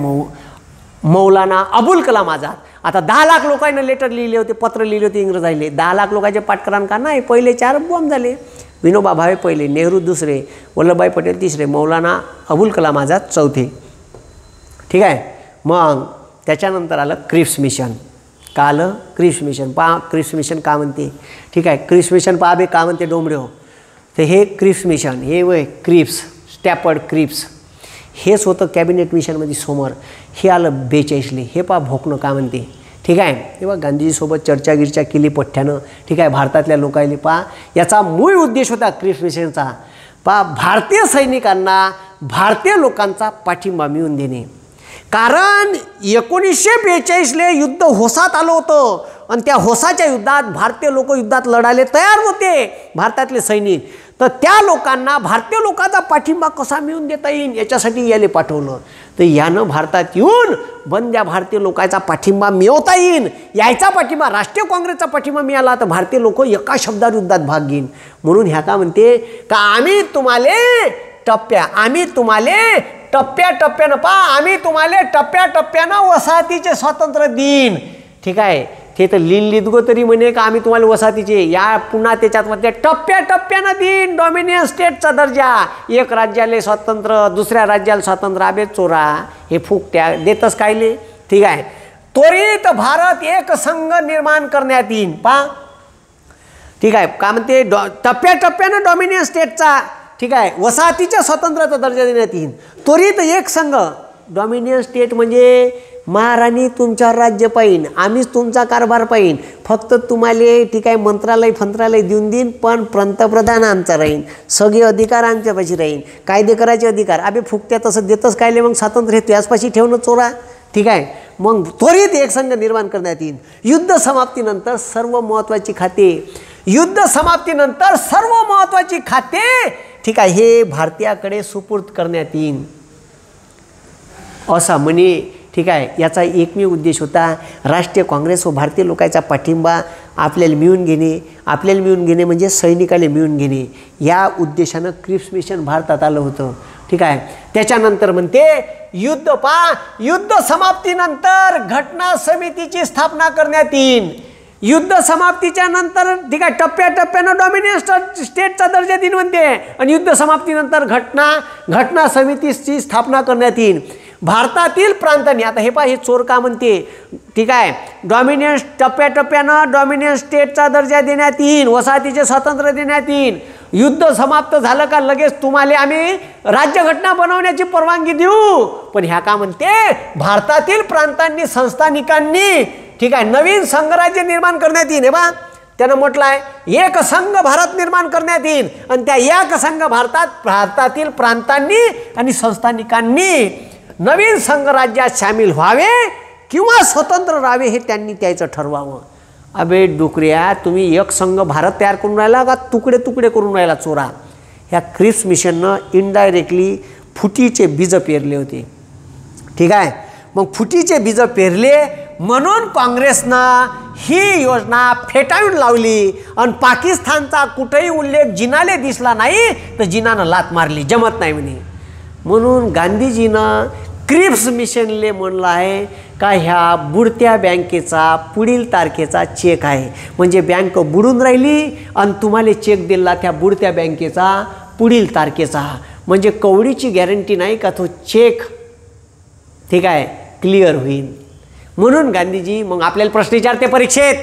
मौलाना अबुल कलाम आझाद. आता 10 लाख लोकांना लेटर लिहिले होते, पत्र लिहिले होते इंग्रजांना. 10 लाख लोकांचे पाठकरान का नाही. पहिले 4 बॉम्ब झाले. विनोबा भावे पहिले, नेहरू दुसरे, वल्लभभाई पटेल तिसरे, मौलाना अबुल कलाम आझाद चौथे. ठीक आहे. मग त्याच्यानंतर आलं क्रिप्स मिशन. का आलं? Cripps mission. पहा क्रिप्स मिशन का म्हणते. ठीक आहे. क्रिप्स मिशन पहा बे का म्हणते डोंबरे हो. तर हे क्रिप्स मिशन हे वय क्रिप्स स्टॅपर्ड क्रिप्स हेच होतं कॅबिनेट मिशनमध्ये समोर. हे आलं 42ले. हे पहा भोकणं का म्हणते. ठीक आहे. तेव्हा गांधीजीसोबत चर्चा केली पठ्ठ्यानं. ठीक आहे. भारतातल्या लोकांनी पहा याचा मूळ उद्देश होता क्रिप्स मिशनचा पहा भारतीय सैनिकांना भारतीय लोकांचा पाठिंबा मिळवून देणे. कारण 1942ले युद्ध होसात आलं होतं आणि त्या होसाच्या युद्धात भारतीय लोक युद्धात लढायला तयार होते भारतातले सैनिक. तर त्या लोकांना भारतीय लोकांचा पाठिंबा कसा मिळवून देता येईल याच्यासाठी याले पाठवलं. तर यानं भारतात येऊन बंद्या भारतीय लोकांचा पाठिंबा मिळवता येईल. यायचा पाठिंबा राष्ट्रीय काँग्रेसचा पाठिंबा मिळाला तर भारतीय लोक एका शब्दावर युद्धात भाग घेईन. म्हणून ह्या का म्हणते का आम्ही तुम्हाला टप्प्याटप्प्यानं आम्ही तुम्हाला टप्प्याटप्प्यानं वसाहतीचे स्वातंत्र्य देईन. ठीक आहे. ते तर लिथगो तरी म्हणे का आम्ही तुम्हाला वसाहतीचे या पुन्हा त्याच्यात टप्प्याटप्प्यानं देईन डॉमिनियन स्टेटचा दर्जा. एक राज्याला स्वातंत्र्य दुसऱ्या राज्याला स्वातंत्र्य. अबे चोरा हे फुकट्या देतच कायले. ठीक आहे. त्वरित भारत एक संघ निर्माण करण्यात येईन. पहा ठीक आहे. का म्हणते टप्प्याटप्प्यानं डॉमिनियन स्टेटचा, ठीक आहे, वसाहतीच्या स्वातंत्र्याचा दर्जा देण्यात येईल. त्वरित एक संघ. डॉमिनियन स्टेट म्हणजे महाराणी तुमच्यावर राज्य पाहिन, आम्हीच तुमचा कारभार पाहिन, फक्त तुम्हाला, ठीक आहे, मंत्रालय देऊन देईन, पण पंतप्रधान आमचा राहीन, सगळे अधिकार आमच्यापाशी राहीन, कायदे करायचे अधिकार. अबे फुकत्या तसं देतच कायले मग स्वातंत्र्य त्याचपाशी ठेवणं चोरा. ठीक आहे. मग त्वरित एक संघ निर्माण करण्यात येईल. युद्ध समाप्तीनंतर सर्व महत्त्वाची खाते, ठीक आहे, हे भारतीयाकडे सुपूर्द करण्यात येईल असा म्हणे. ठीक आहे. याचा एकमेव उद्देश होता राष्ट्रीय काँग्रेस व भारतीय लोकांचा पाठिंबा आपल्याला मिळवून घेणे म्हणजे सैनिकाला मिळवून घेणे. या उद्देशानं क्रिप्स मिशन भारतात आलं होतं. ठीक आहे. त्याच्यानंतर म्हणते युद्ध समाप्तीनंतर घटना समितीची स्थापना करण्यात येईल. युद्ध समाप्तीच्या नंतर, ठीक आहे, टप्प्याटप्प्यानं डॉमिनियन स्टेटचा दर्जा देईन म्हणते, आणि युद्ध समाप्तीनंतर घटना समितीची स्थापना करण्यात येईल. भारतातील प्रांतांनी, आता हे पहा, हे चोर का म्हणते, ठीक आहे, टप्प्याटप्प्यानं डॉमिनियन स्टेटचा दर्जा देण्यात येईल, वसाहतीचे स्वातंत्र्य देण्यात येईल. युद्ध समाप्त झालं का लगेच तुम्हाला आम्ही राज्यघटना बनवण्याची परवानगी देऊ. पण ह्या का म्हणते, भारतातील प्रांतांनी, संस्थानिकांनी, ठीक आहे, नवीन संघराज्य निर्माण करण्यात येईल. हे बा, त्यानं म्हटलं आहे एक संघ भारत निर्माण करण्यात येईल, आणि त्या एक संघ भारतातील प्रांतांनी आणि संस्थानिकांनी नवीन संघराज्यात सामील व्हावे किंवा स्वतंत्र राहावे हे त्यांनी त्याचं ठरवावं. अबे डुकऱ्या, तुम्ही एक संघ भारत तयार करून राहिला का तुकडे तुकडे करून राहिला चोरा. ह्या क्रिप्स मिशननं इनडायरेक्टली फुटीचे बीज पेरले होते. ठीक आहे. मग फुटीचे बीज पेरले म्हणून काँग्रेसनं ही योजना फेटाळून लावली, आणि पाकिस्तानचा कुठेही उल्लेख जिनाले दिसला नाही तर जिनानं लात मारली, जमत नाही म्हणे. म्हणून गांधीजीनं क्रिप्स मिशनले म्हणलं आहे का ह्या बुडत्या बँकेचा पुढील तारखेचा चेक आहे, म्हणजे बँक बुडून राहिली आणि तुम्हाला चेक दिला त्या बुडत्या बँकेचा पुढील तारखेचा, म्हणजे कवडीची गॅरंटी नाही का तो चेक, ठीक आहे, क्लिअर होईल. म्हणून गांधीजी मग आपल्याला प्रश्न विचारते परीक्षेत,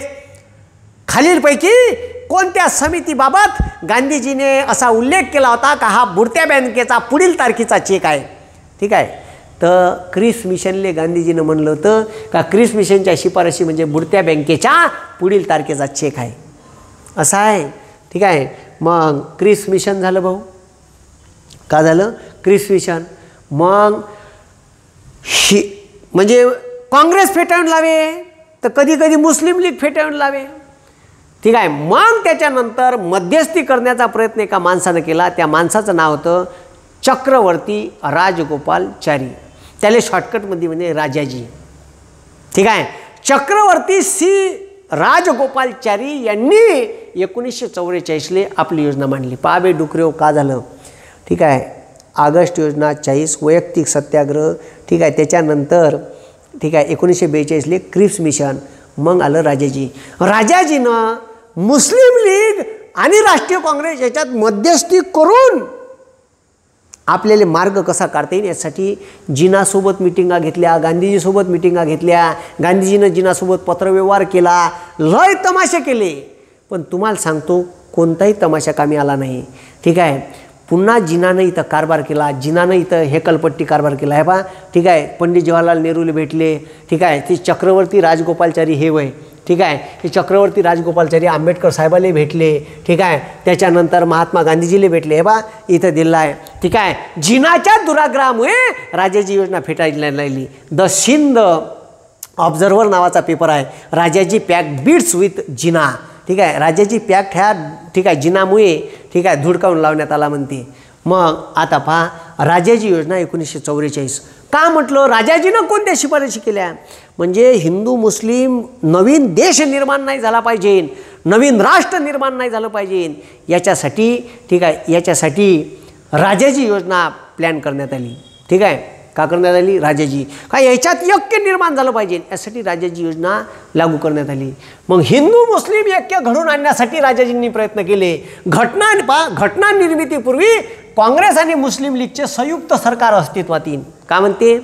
खालीलपैकी कोणत्या समितीबाबत गांधीजीने असा उल्लेख केला होता का हा बुडत्या बँकेचा पुढील तारखेचा चेक आहे. ठीक आहे. तर क्रिप्स मिशनले गांधीजीनं म्हणलं होतं का क्रिप्स मिशनच्या शिफारशी म्हणजे बुडत्या बँकेच्या पुढील तारखेचा चेक आहे, असं आहे. ठीक आहे. मग क्रिप्स मिशन झालं भाऊ, का झालं क्रिप्स मिशन. मग म्हणजे काँग्रेस फेटाळून लावे तर कधी कधी मुस्लिम लीग फेटाळून लावे. ठीक आहे. मग त्याच्यानंतर मध्यस्थी करण्याचा प्रयत्न एका माणसानं केला. त्या माणसाचं नाव होतं चक्रवर्ती राजगोपालचारी, त्याला शॉर्टकटमध्ये म्हणजे राजाजी. ठीक आहे. चक्रवर्ती राजगोपालचारी यांनी 1944 आपली योजना मांडली. पाबे डुकरेव का झालं. ठीक आहे. ऑगस्ट योजना 40 वैयक्तिक सत्याग्रह. ठीक आहे. त्याच्यानंतर, ठीक आहे, 1942 क्रिप्स मिशन. मग आलं राजाजीनं मुस्लिम लीग आणि राष्ट्रीय काँग्रेस याच्यात मध्यस्थी करून आपल्याला मार्ग कसा काढता येईल यासाठी जिनासोबत मिटिंगा घेतल्या, गांधीजीसोबत मिटिंगा घेतल्या, गांधीजीनं जिनासोबत पत्रव्यवहार केला, लय तमाशे केले, पण तुम्हाला सांगतो कोणताही तमाशा कामी आला नाही. ठीक आहे. पुन्हा जिनानं इथं कारभार केला, जिनानं इथं हेकलपट्टी कारभार केला आहे बा. ठीक आहे. पंडित जवाहरलाल नेहरूले भेटले. ठीक आहे. ते चक्रवर्ती राजगोपालचारी हे वय. ठीक आहे. हे चक्रवर्ती राजगोपालचारी आंबेडकर साहेबाला भेटले. ठीक आहे. त्याच्यानंतर महात्मा गांधीजीला भेटले. हे बा इथं दिला आहे. ठीक आहे. जिनाच्या दुराग्रहामुळे राजाजी योजना फेटाळली लागली. द सिंध ऑब्झर्वर नावाचा पेपर आहे. राजाजी पॅक्ड बीट्स विथ जिना. ठीक आहे. राजाजी पॅक्ट ह्या, ठीक आहे, जिनामुळे, ठीक आहे, धुडकावून लावण्यात आला म्हणते. मग आता पहा राजाजी योजना 1944 का म्हटलं. राजाजीनं कोणत्या शिफारशी केल्या, म्हणजे हिंदू मुस्लिम नवीन देश निर्माण नाही झाला पाहिजे, नवीन राष्ट्र निर्माण नाही झालं पाहिजे याच्यासाठी. ठीक आहे. याच्यासाठी राजाजी योजना प्लॅन करण्यात आली. ठीक आहे. का करण्यात आली. राजाजी काय याच्यात ऐक्य निर्माण झालं पाहिजे यासाठी राजाजी योजना लागू करण्यात आली. मग हिंदू मुस्लिम ऐक्य घडून आणण्यासाठी राजाजींनी प्रयत्न केले. घटना निर्मितीपूर्वी काँग्रेस आणि मुस्लिम लीगचे संयुक्त सरकार अस्तित्वात येईल. का म्हणते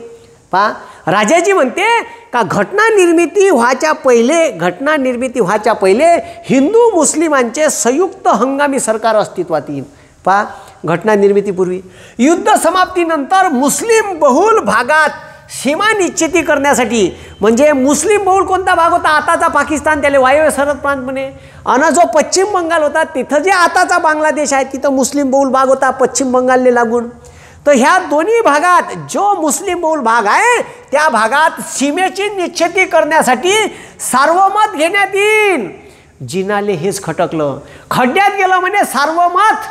पहा राजाजी म्हणते का घटना निर्मिती व्हायच्या पहिले हिंदू मुस्लिमांचे संयुक्त हंगामी सरकार अस्तित्वात येईल. पहा, घटना निर्मितीपूर्वी. युद्ध समाप्तीनंतर मुस्लिम बहुल भागात सीमा निश्चिती करण्यासाठी, म्हणजे मुस्लिम बहुल कोणता भाग होता? आताचा पाकिस्तान, त्याला वायव्य सरहद प्रांत म्हणे. आणि जो पश्चिम बंगाल होता, तिथं जे आताचा बांगलादेश आहे, तिथं मुस्लिम बहुल भाग होता पश्चिम बंगालले लागून. तर ह्या दोन्ही भागात जो मुस्लिम बहुल भाग आहे, त्या भागात सीमेची निश्चिती करण्यासाठी सार्वमत घेण्यात येईल. जिनाले हेच खटकलं. खड्ड्यात गेलं म्हणे सार्वमत.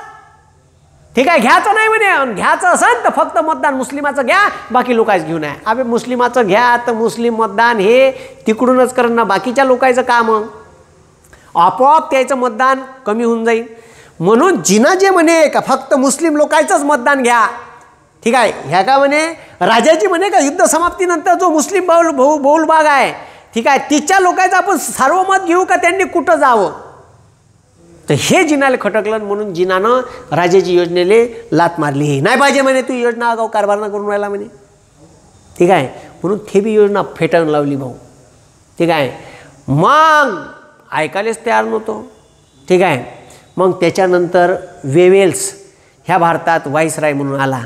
ठीक आहे, घ्यायचं नाही म्हणे. घ्यायचं असेल तर फक्त मतदान मुस्लिमाचं घ्या, बाकी लोकांचं घेऊ नये. अबे मुस्लिमाचं घ्या तर मुस्लिम मतदान हे तिकडूनच करणं ना, बाकीच्या लोकांचं काम. आपोआप त्याचं मतदान कमी होऊन जाईल. म्हणून जिना जे म्हणे का फक्त मुस्लिम लोकांचंच मतदान घ्या. ठीक आहे, ह्या का म्हणे राजाजी म्हणे का युद्ध समाप्तीनंतर जो मुस्लिम बहुल भाग आहे, ठीक आहे, तिच्या लोकांचं आपण सार्वमत घेऊ का त्यांनी कुठं जावं. तर हे जिनाला खटकलं. म्हणून जिनानं राजाजी योजनेले लात मारली. नाही पाहिजे म्हणे, तू योजना आगाऊ कारभार न करून राहिला म्हणे. ठीक आहे, म्हणून ते बी योजना फेटाळून लावली भाऊ. ठीक आहे, मग ऐकायलाच तयार नव्हतो. ठीक आहे, मग त्याच्यानंतर वेवेल्स ह्या भारतात व्हाईसराय म्हणून आला.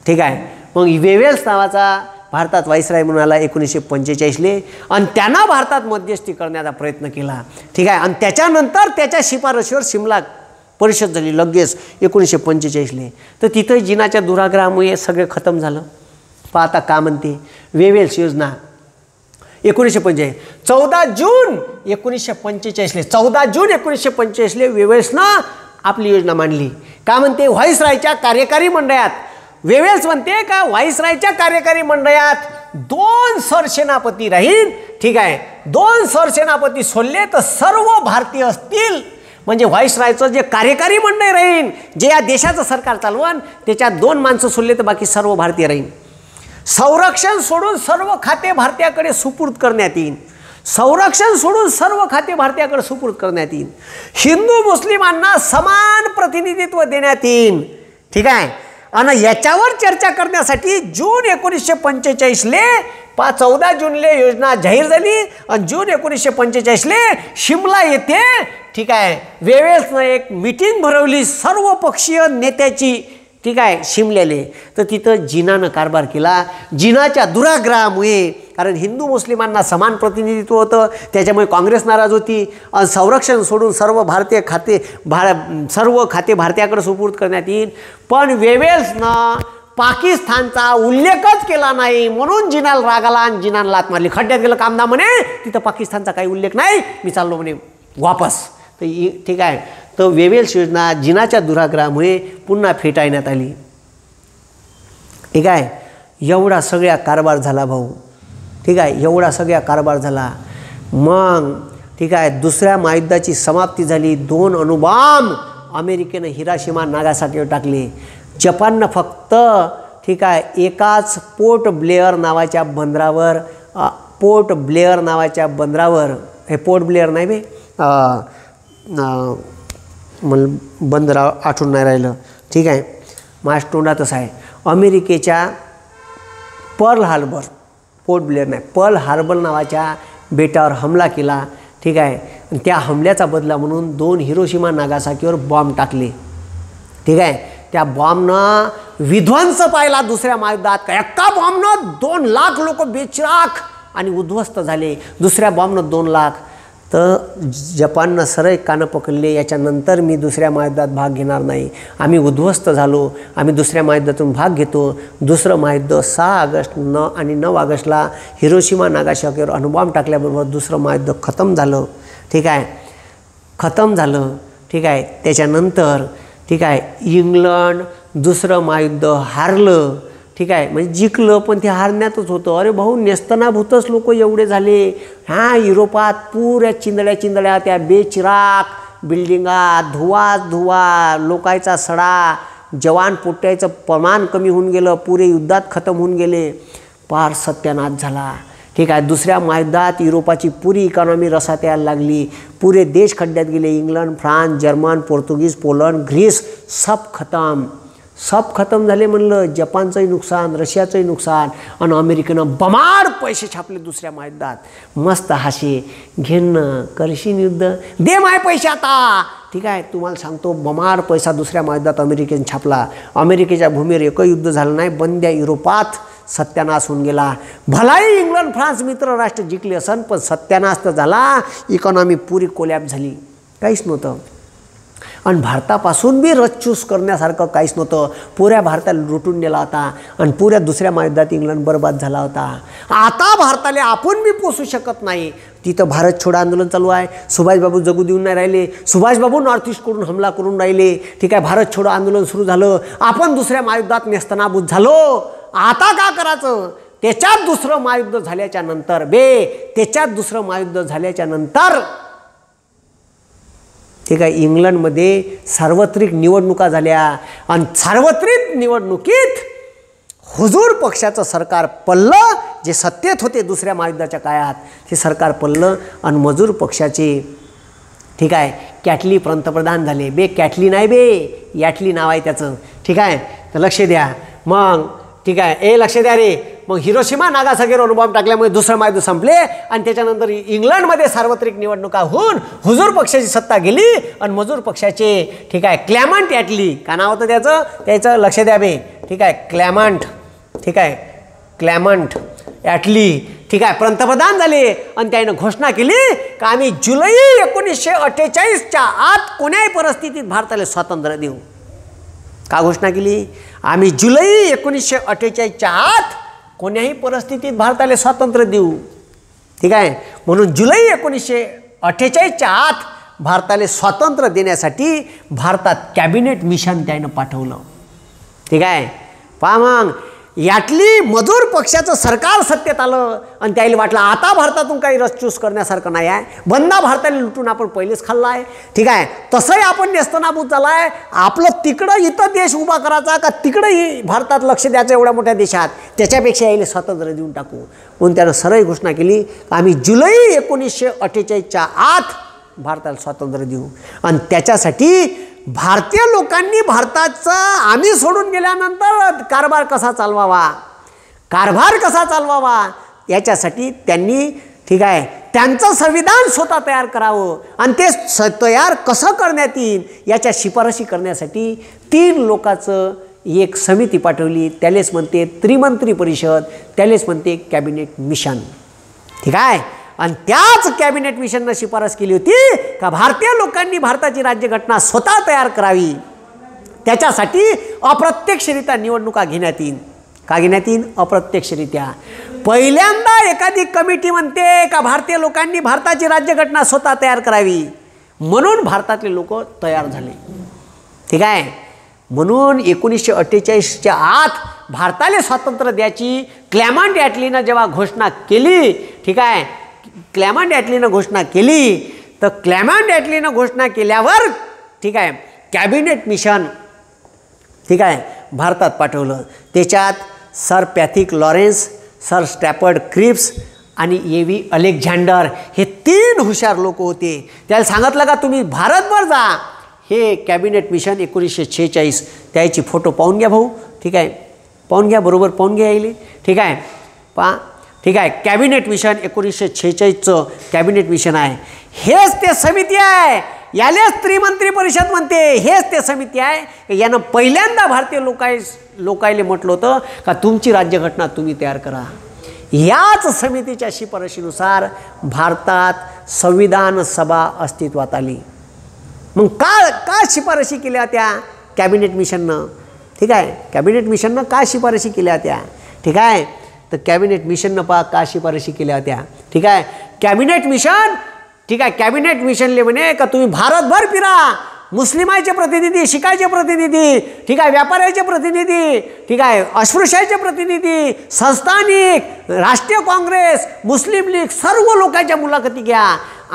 ठीक आहे, मग वेवेल्स नावाचा भारतात व्हाईसराय म्हणून आला 1945ले. आणि त्यानं भारतात मध्यस्थी करण्याचा प्रयत्न केला. ठीक आहे, आणि त्याच्यानंतर त्याच्या शिफारशीवर शिमला परिषद झाली लगेच 1945ले. तर तिथं जिनाच्या दुराग्रहामुळे सगळे खतम झालं. पाहता का म्हणते वेवेल्स योजना 1945, 14 जून 1945ले, 14 जून 1945ले वेवेल्सनं आपली योजना मांडली. का म्हणते व्हाईसरायच्या कार्यकारी मंडळात. वेवेल्स म्हणते का व्हाईसरायच्या कार्यकारी मंडळात 2 सरसेनापती राहील. ठीक आहे, 2 सरसेनापती सोडले तर सर्व भारतीय असतील. म्हणजे व्हाईसरायचं जे कार्यकारी मंडळ राहील, जे या देशाचं सरकार चालवण, त्याच्यात 2 माणसं सोडले तर बाकी सर्व भारतीय राहील. संरक्षण सोडून सर्व खाते भारतीयाकडे सुपूर्द करण्यात येईल. संरक्षण सोडून सर्व खाते भारतीयाकडे सुपूर्द करण्यात येईल. हिंदू मुस्लिमांना समान प्रतिनिधित्व देण्यात येईल. ठीक आहे, आणि याच्यावर चर्चा करण्यासाठी जून 1945ले 14 जूनले योजना जाहीर झाली. आणि जून 1945ले शिमला येथे, ठीक आहे, वेवेल्सनं एक मीटिंग भरवली सर्व पक्षीय नेत्याची. ठीक आहे, शिमल्याले. तर तिथं जिनानं कारभार केला. जिनाच्या दुराग्रहामुळे, कारण हिंदू मुस्लिमांना समान प्रतिनिधित्व होतं, त्याच्यामुळे काँग्रेस नाराज होती. आणि संरक्षण सोडून सर्व खाते भारतीयाकडे सुपूर्द करण्यात येईल. पण वेवेल्सनं पाकिस्तानचा उल्लेखच केला नाही. म्हणून जिनाला राग आला आणि जिनानं लात मारली. खड्ड्यात गेलं कामदा म्हणे, तिथं पाकिस्तानचा काही उल्लेख नाही, मी चाललो म्हणे वापस. तर ठीक आहे, तर वेवेल्स योजना जिनाच्या दुराग्रहामुळे पुन्हा फेटाळण्यात आली. ठीक आहे, एवढा सगळा कारभार झाला भाऊ. ठीक आहे, एवढा सगळा कारभार झाला. मग ठीक आहे, दुसऱ्या महायुद्धाची समाप्ती झाली. 2 अणुबॉम्ब अमेरिकेनं हिरोशिमा नागासाकीवर टाकले. जपाननं फक्त, ठीक आहे, एकाच पोर्ट ब्लेअर नावाच्या बंदरावर, हे पोर्ट ब्लेअर नाही बे, मला बंदर आठवून नाही राहिलं. ठीक आहे, माझ्या तोंडातच आहे. अमेरिकेच्या पर्ल हार्बर, पोर्ट ब्लेअर नाही, पर्ल हार्बर नावाच्या बेटावर हमला केला. ठीक आहे, त्या हमल्याचा बदला म्हणून 2 हिरोशिमा नागासाकीवर बॉम्ब टाकले. ठीक आहे, त्या बॉम्बनं विध्वंस पाहिला दुसऱ्या महायुद्धात. एका बॉम्बनं 2 लाख लोक बेचिराख आणि उद्ध्वस्त झाले. दुसऱ्या बॉम्बनं 2 लाख. तर जपाननं सरळ कानं पकडले, याच्यानंतर मी दुसऱ्या महायुद्धात भाग घेणार नाही. आम्ही उद्ध्वस्त झालो, आम्ही दुसऱ्या महायुद्धातून भाग घेतो. दुसरं महायुद्ध 6 ऑगस्ट आणि 9 ऑगस्टला हिरोशिमा नागासाकीवर अणुबॉम्ब टाकल्याबरोबर दुसरं महायुद्ध खतम झालं. ठीक आहे, खतम झालं. ठीक आहे, त्याच्यानंतर, ठीक आहे, इंग्लंड दुसरं महायुद्ध हारलं. ठीक आहे, म्हणजे जिंकलं पण ते हारण्यातच होतं. अरे भाऊ, नेस्तनाभूतच लोक एवढे झाले. ह्या युरोपात पुऱ्या चिंदड्या त्या बेचिराख बिल्डिंगा, धुवा, लोकांचा सडा, जवान पोट्याचं प्रमाण कमी होऊन गेलं, पुरे युद्धात खतम होऊन गेले. पार सत्यानाश झाला. ठीक आहे, दुसऱ्या महायुद्धात युरोपाची पुरी इकॉनॉमी रसात यायला लागली. पुरे देश खड्ड्यात गेले. इंग्लंड, फ्रान्स, जर्मन, पोर्तुगीज, पोलंड, ग्रीस सब खतम. सब खतम झाले म्हणलं. जपानचंही नुकसान, रशियाचंही नुकसान आणि अमेरिकेनं बमाड पैसे छापले दुसऱ्या महायुद्धात. मस्त हाशे घेणं करशील युद्ध, दे माय पैसे आता. ठीक आहे, तुम्हाला सांगतो बमाड पैसा दुसऱ्या महायुद्धात अमेरिकेने छापला. अमेरिकेच्या भूमीवर एकही युद्ध झालं नाही. बंद्या युरोपात सत्यानाश होऊन गेला. भलाही इंग्लंड फ्रान्स मित्र राष्ट्र जिंकले असन, पण सत्यानाश तर झाला. इकॉनॉमी पुरी कोलॅप्स झाली, काहीच नव्हतं. आणि भारतापासून बी रचूस करण्यासारखं काहीच नव्हतं. पुऱ्या भारताला लुटून नेला होता आणि पुऱ्या दुसऱ्या महायुद्धात इंग्लंड बर्बाद झाला होता. आता भारताला आपण बी पोचू शकत नाही. तिथं भारत छोडो आंदोलन चालू आहे. सुभाषबाबू जगू देऊन नाही राहिले. सुभाषबाबू नॉर्थ ईस्टकडून हमला करून राहिले. ठीक आहे, भारत छोडो आंदोलन सुरू झालं. आपण दुसऱ्या महायुद्धात नेस्तनाबूत झालो. आता का करायचं? त्याच्यात दुसरं महायुद्ध झाल्याच्या नंतर त्याच्यात दुसरं महायुद्ध झाल्याच्या नंतर ठीक आहे, इंग्लंडमध्ये सार्वत्रिक निवडणुका झाल्या आणि सार्वत्रिक निवडणुकीत हुजूर पक्षाचं सरकार पडलं. जे सत्तेत होते दुसऱ्या महायुद्धाच्या काळात ते सरकार पडलं आणि मजूर पक्षाचे ठीक आहे कॅटली पंतप्रधान झाले. कॅटली नाही याटली नाव आहे त्याचं. ठीक आहे, तर लक्ष द्या. मग ठीक आहे, लक्ष द्या रे. मग हिरोशिमा नागासाकीवर अणुबॉम्ब टाकल्यामुळे दुसरं महायुद्ध संपले आणि त्याच्यानंतर इंग्लंडमध्ये सार्वत्रिक निवडणुका होऊन हुजूर पक्षाची सत्ता गेली आणि मजूर पक्षाचे ठीक आहे क्लेमंट ॲटली, का नाव होतं त्याचं लक्ष द्या ठीक आहे, क्लेमंट ॲटली ठीक आहे पंतप्रधान झाले आणि त्याने घोषणा केली की आम्ही जुलै 1948च्या आत कोण्याही परिस्थितीत भारताला स्वातंत्र्य देऊ. का घोषणा केली? आम्ही जुलै 1948च्या आत कोण्याही परिस्थितीत भारताला स्वातंत्र्य देऊ. ठीक आहे, म्हणून जुलै 1948च्या आत भारताला स्वातंत्र्य देण्यासाठी भारतात कॅबिनेट मिशन त्यानं पाठवलं. ठीक आहे, पहा मग यातली मजूर पक्षाचं सरकार सत्तेत आलं आणि त्याला वाटलं आता भारतातून काही रसचूस करण्यासारखं नाही आहे. बंदा भारताला लुटून आपण पहिलेच खाल्ला आहे. ठीक आहे, तसंही आपण नेस्तनाबूत झाला आहे. आपलं तिकडं इथं देश उभा करायचा का तिकडंही भारतात लक्ष द्यायचं एवढ्या मोठ्या देशात, त्याच्यापेक्षा यायला स्वातंत्र्य देऊन टाकू. म्हणून त्यानं सरळ घोषणा केली आम्ही जुलै 1948च्या आत भारताला स्वातंत्र्य देऊ. आणि त्याच्यासाठी भारतीय लोकांनी भारताचा आम्ही सोडून गेल्यानंतर कारभार कसा चालवावा याच्यासाठी त्यांनी ठीक आहे त्यांचं संविधान स्वतः तयार करावं आणि ते तयार कसं करण्यात येईल याच्या शिफारशी करण्यासाठी 3 लोकांचं एक समिती पाठवली. त्यालेच म्हणते त्रिमंत्री परिषद, त्यालेच म्हणते कॅबिनेट मिशन. ठीक आहे, आणि त्याच कॅबिनेट मिशननं शिफारस केली होती का भारतीय लोकांनी भारताची राज्यघटना स्वतः तयार करावी. त्याच्यासाठी अप्रत्यक्षरित्या निवडणुका घेण्यात येईल. का घेण्यात येईल? अप्रत्यक्षरित्या. पहिल्यांदा एखादी कमिटी म्हणते का भारतीय लोकांनी भारताची राज्यघटना स्वतः तयार करावी, म्हणून भारतातले लोक तयार झाले. ठीक आहे, म्हणून 1948च्या आत भारताला स्वातंत्र्य द्यायची क्लेमंट ॲटलीनं जेव्हा घोषणा केली. ठीक आहे, क्लेमंट ॲटलीनं घोषणा केली तर क्लेमंट ॲटलीनं घोषणा केल्यावर ठीक आहे कॅबिनेट मिशन ठीक आहे भारतात पाठवलं. त्याच्यात sir Pethick Lawrence, sir Stafford Cripps आणि ए.व्ही. अलेक्झांडर हे 3 हुशार लोक होते. त्याला सांगितलं का तुम्ही भारतभर जा. हे कॅबिनेट मिशन 1946 त्याची फोटो पाहून घ्या भाऊ. ठीक आहे, पाहून घ्या, बरोबर पाहून घ्या यायले. ठीक आहे, पहा. ठीक आहे, कॅबिनेट मिशन 1946चं कॅबिनेट मिशन आहे. हेच ते समिती आहे, यालेच त्रिमंत्री परिषद म्हणते. हेच ते समिती आहे यानं पहिल्यांदा भारतीय लोकायले म्हटलं होतं का तुमची राज्यघटना तुम्ही तयार करा. याच समितीच्या शिफारशीनुसार भारतात संविधान सभा अस्तित्वात आली. मग का शिफारशी केल्या त्या कॅबिनेट मिशननं? ठीक आहे, कॅबिनेट मिशननं का शिफारशी केल्या त्या? ठीक आहे, तर कॅबिनेट मिशननं पहा का शिफारशी केल्या होत्या. ठीक आहे, कॅबिनेट मिशन ठीक आहे कॅबिनेट मिशनले म्हणे का तुम्ही भारतभर फिरा. मुस्लिमाचे प्रतिनिधी, शिखाचे प्रतिनिधी, ठीक आहे व्यापाऱ्याचे प्रतिनिधी, ठीक आहे अस्पृश्याचे प्रतिनिधी, संस्थानिक, राष्ट्रीय काँग्रेस, मुस्लिम लीग सर्व लोकांच्या मुलाखती घ्या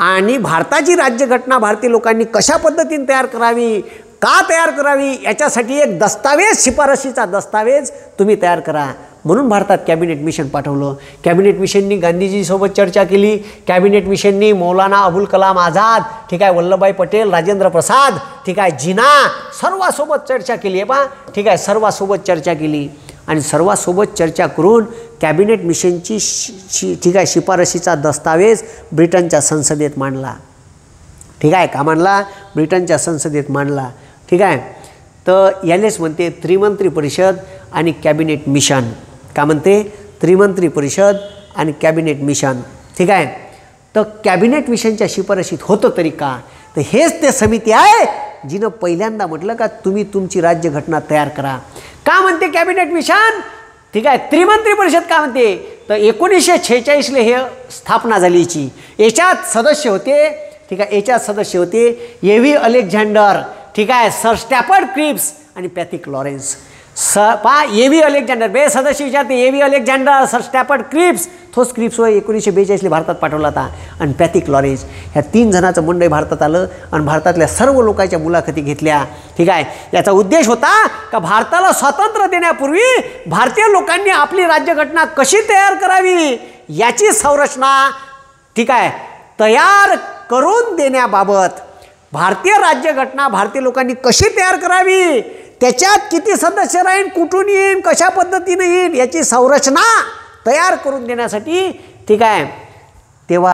आणि भारताची राज्यघटना भारतीय लोकांनी कशा पद्धतीने तयार करावी, का तयार करावी याच्यासाठी एक दस्तावेज, शिफारशीचा दस्तावेज तुम्ही तयार करा. म्हणून भारतात कॅबिनेट मिशन पाठवलं. कॅबिनेट मिशननी गांधीजीसोबत चर्चा केली. कॅबिनेट मिशननी मौलाना अबुल कलाम आझाद ठीक आहे, वल्लभभाई पटेल, राजेंद्र प्रसाद, ठीक आहे, जिना, सर्वांसोबत चर्चा केली आहे बा, ठीक आहे, सर्वांसोबत चर्चा केली आणि सर्वांसोबत चर्चा करून कॅबिनेट मिशनची ठीक आहे शिफारशीचा दस्तावेज ब्रिटनच्या संसदेत मांडला. ठीक आहे, का मांडला? ब्रिटनच्या संसदेत मांडला. ठीक आहे, तर यालेच म्हणते त्रिमंत्री परिषद आणि कॅबिनेट मिशन. का म्हणते? त्रिमंत्री परिषद आणि कॅबिनेट मिशन. ठीक आहे, तर कॅबिनेट मिशनच्या शिफारशीत होतं तरी का? तर हेच ते समिती आहे जिनं पहिल्यांदा म्हटलं का तुम्ही तुमची राज्यघटना तयार करा. का म्हणते कॅबिनेट मिशन? ठीक आहे, त्रिमंत्री परिषद का म्हणते? तर 1946 हे स्थापना झाली याची. याच्यात सदस्य होते, ठीक आहे, याच्यात सदस्य होते एव्ही अलेक्झांडर, ठीक आहे, सर स्टॅफर्ड क्रिप्स आणि पॅथिक लॉरेन्स. एव्ही अलेक्झांडर बे सदस्य विचारते, एव्ही अलेक्झांडर, सर स्टॅफर्ड क्रिप्स, तोच क्रिप्स 1942 भारतात पाठवला होता, आणि पॅथिक लॉरेन्स. ह्या 3 जणांचं मंडळ भारतात आलं आणि भारतातल्या सर्व लोकांच्या मुलाखती घेतल्या. ठीक आहे, याचा उद्देश होता का भारताला स्वातंत्र्य देण्यापूर्वी भारतीय लोकांनी आपली राज्यघटना कशी तयार करावी याची संरचना, ठीक आहे, तयार करून देण्याबाबत, भारतीय राज्यघटना भारतीय लोकांनी कशी तयार करावी, त्याच्यात किती सदस्य राहील, कुठून येईल, कशा पद्धतीने येईल याची संरचना तयार करून देण्यासाठी, ठीक आहे, तेव्हा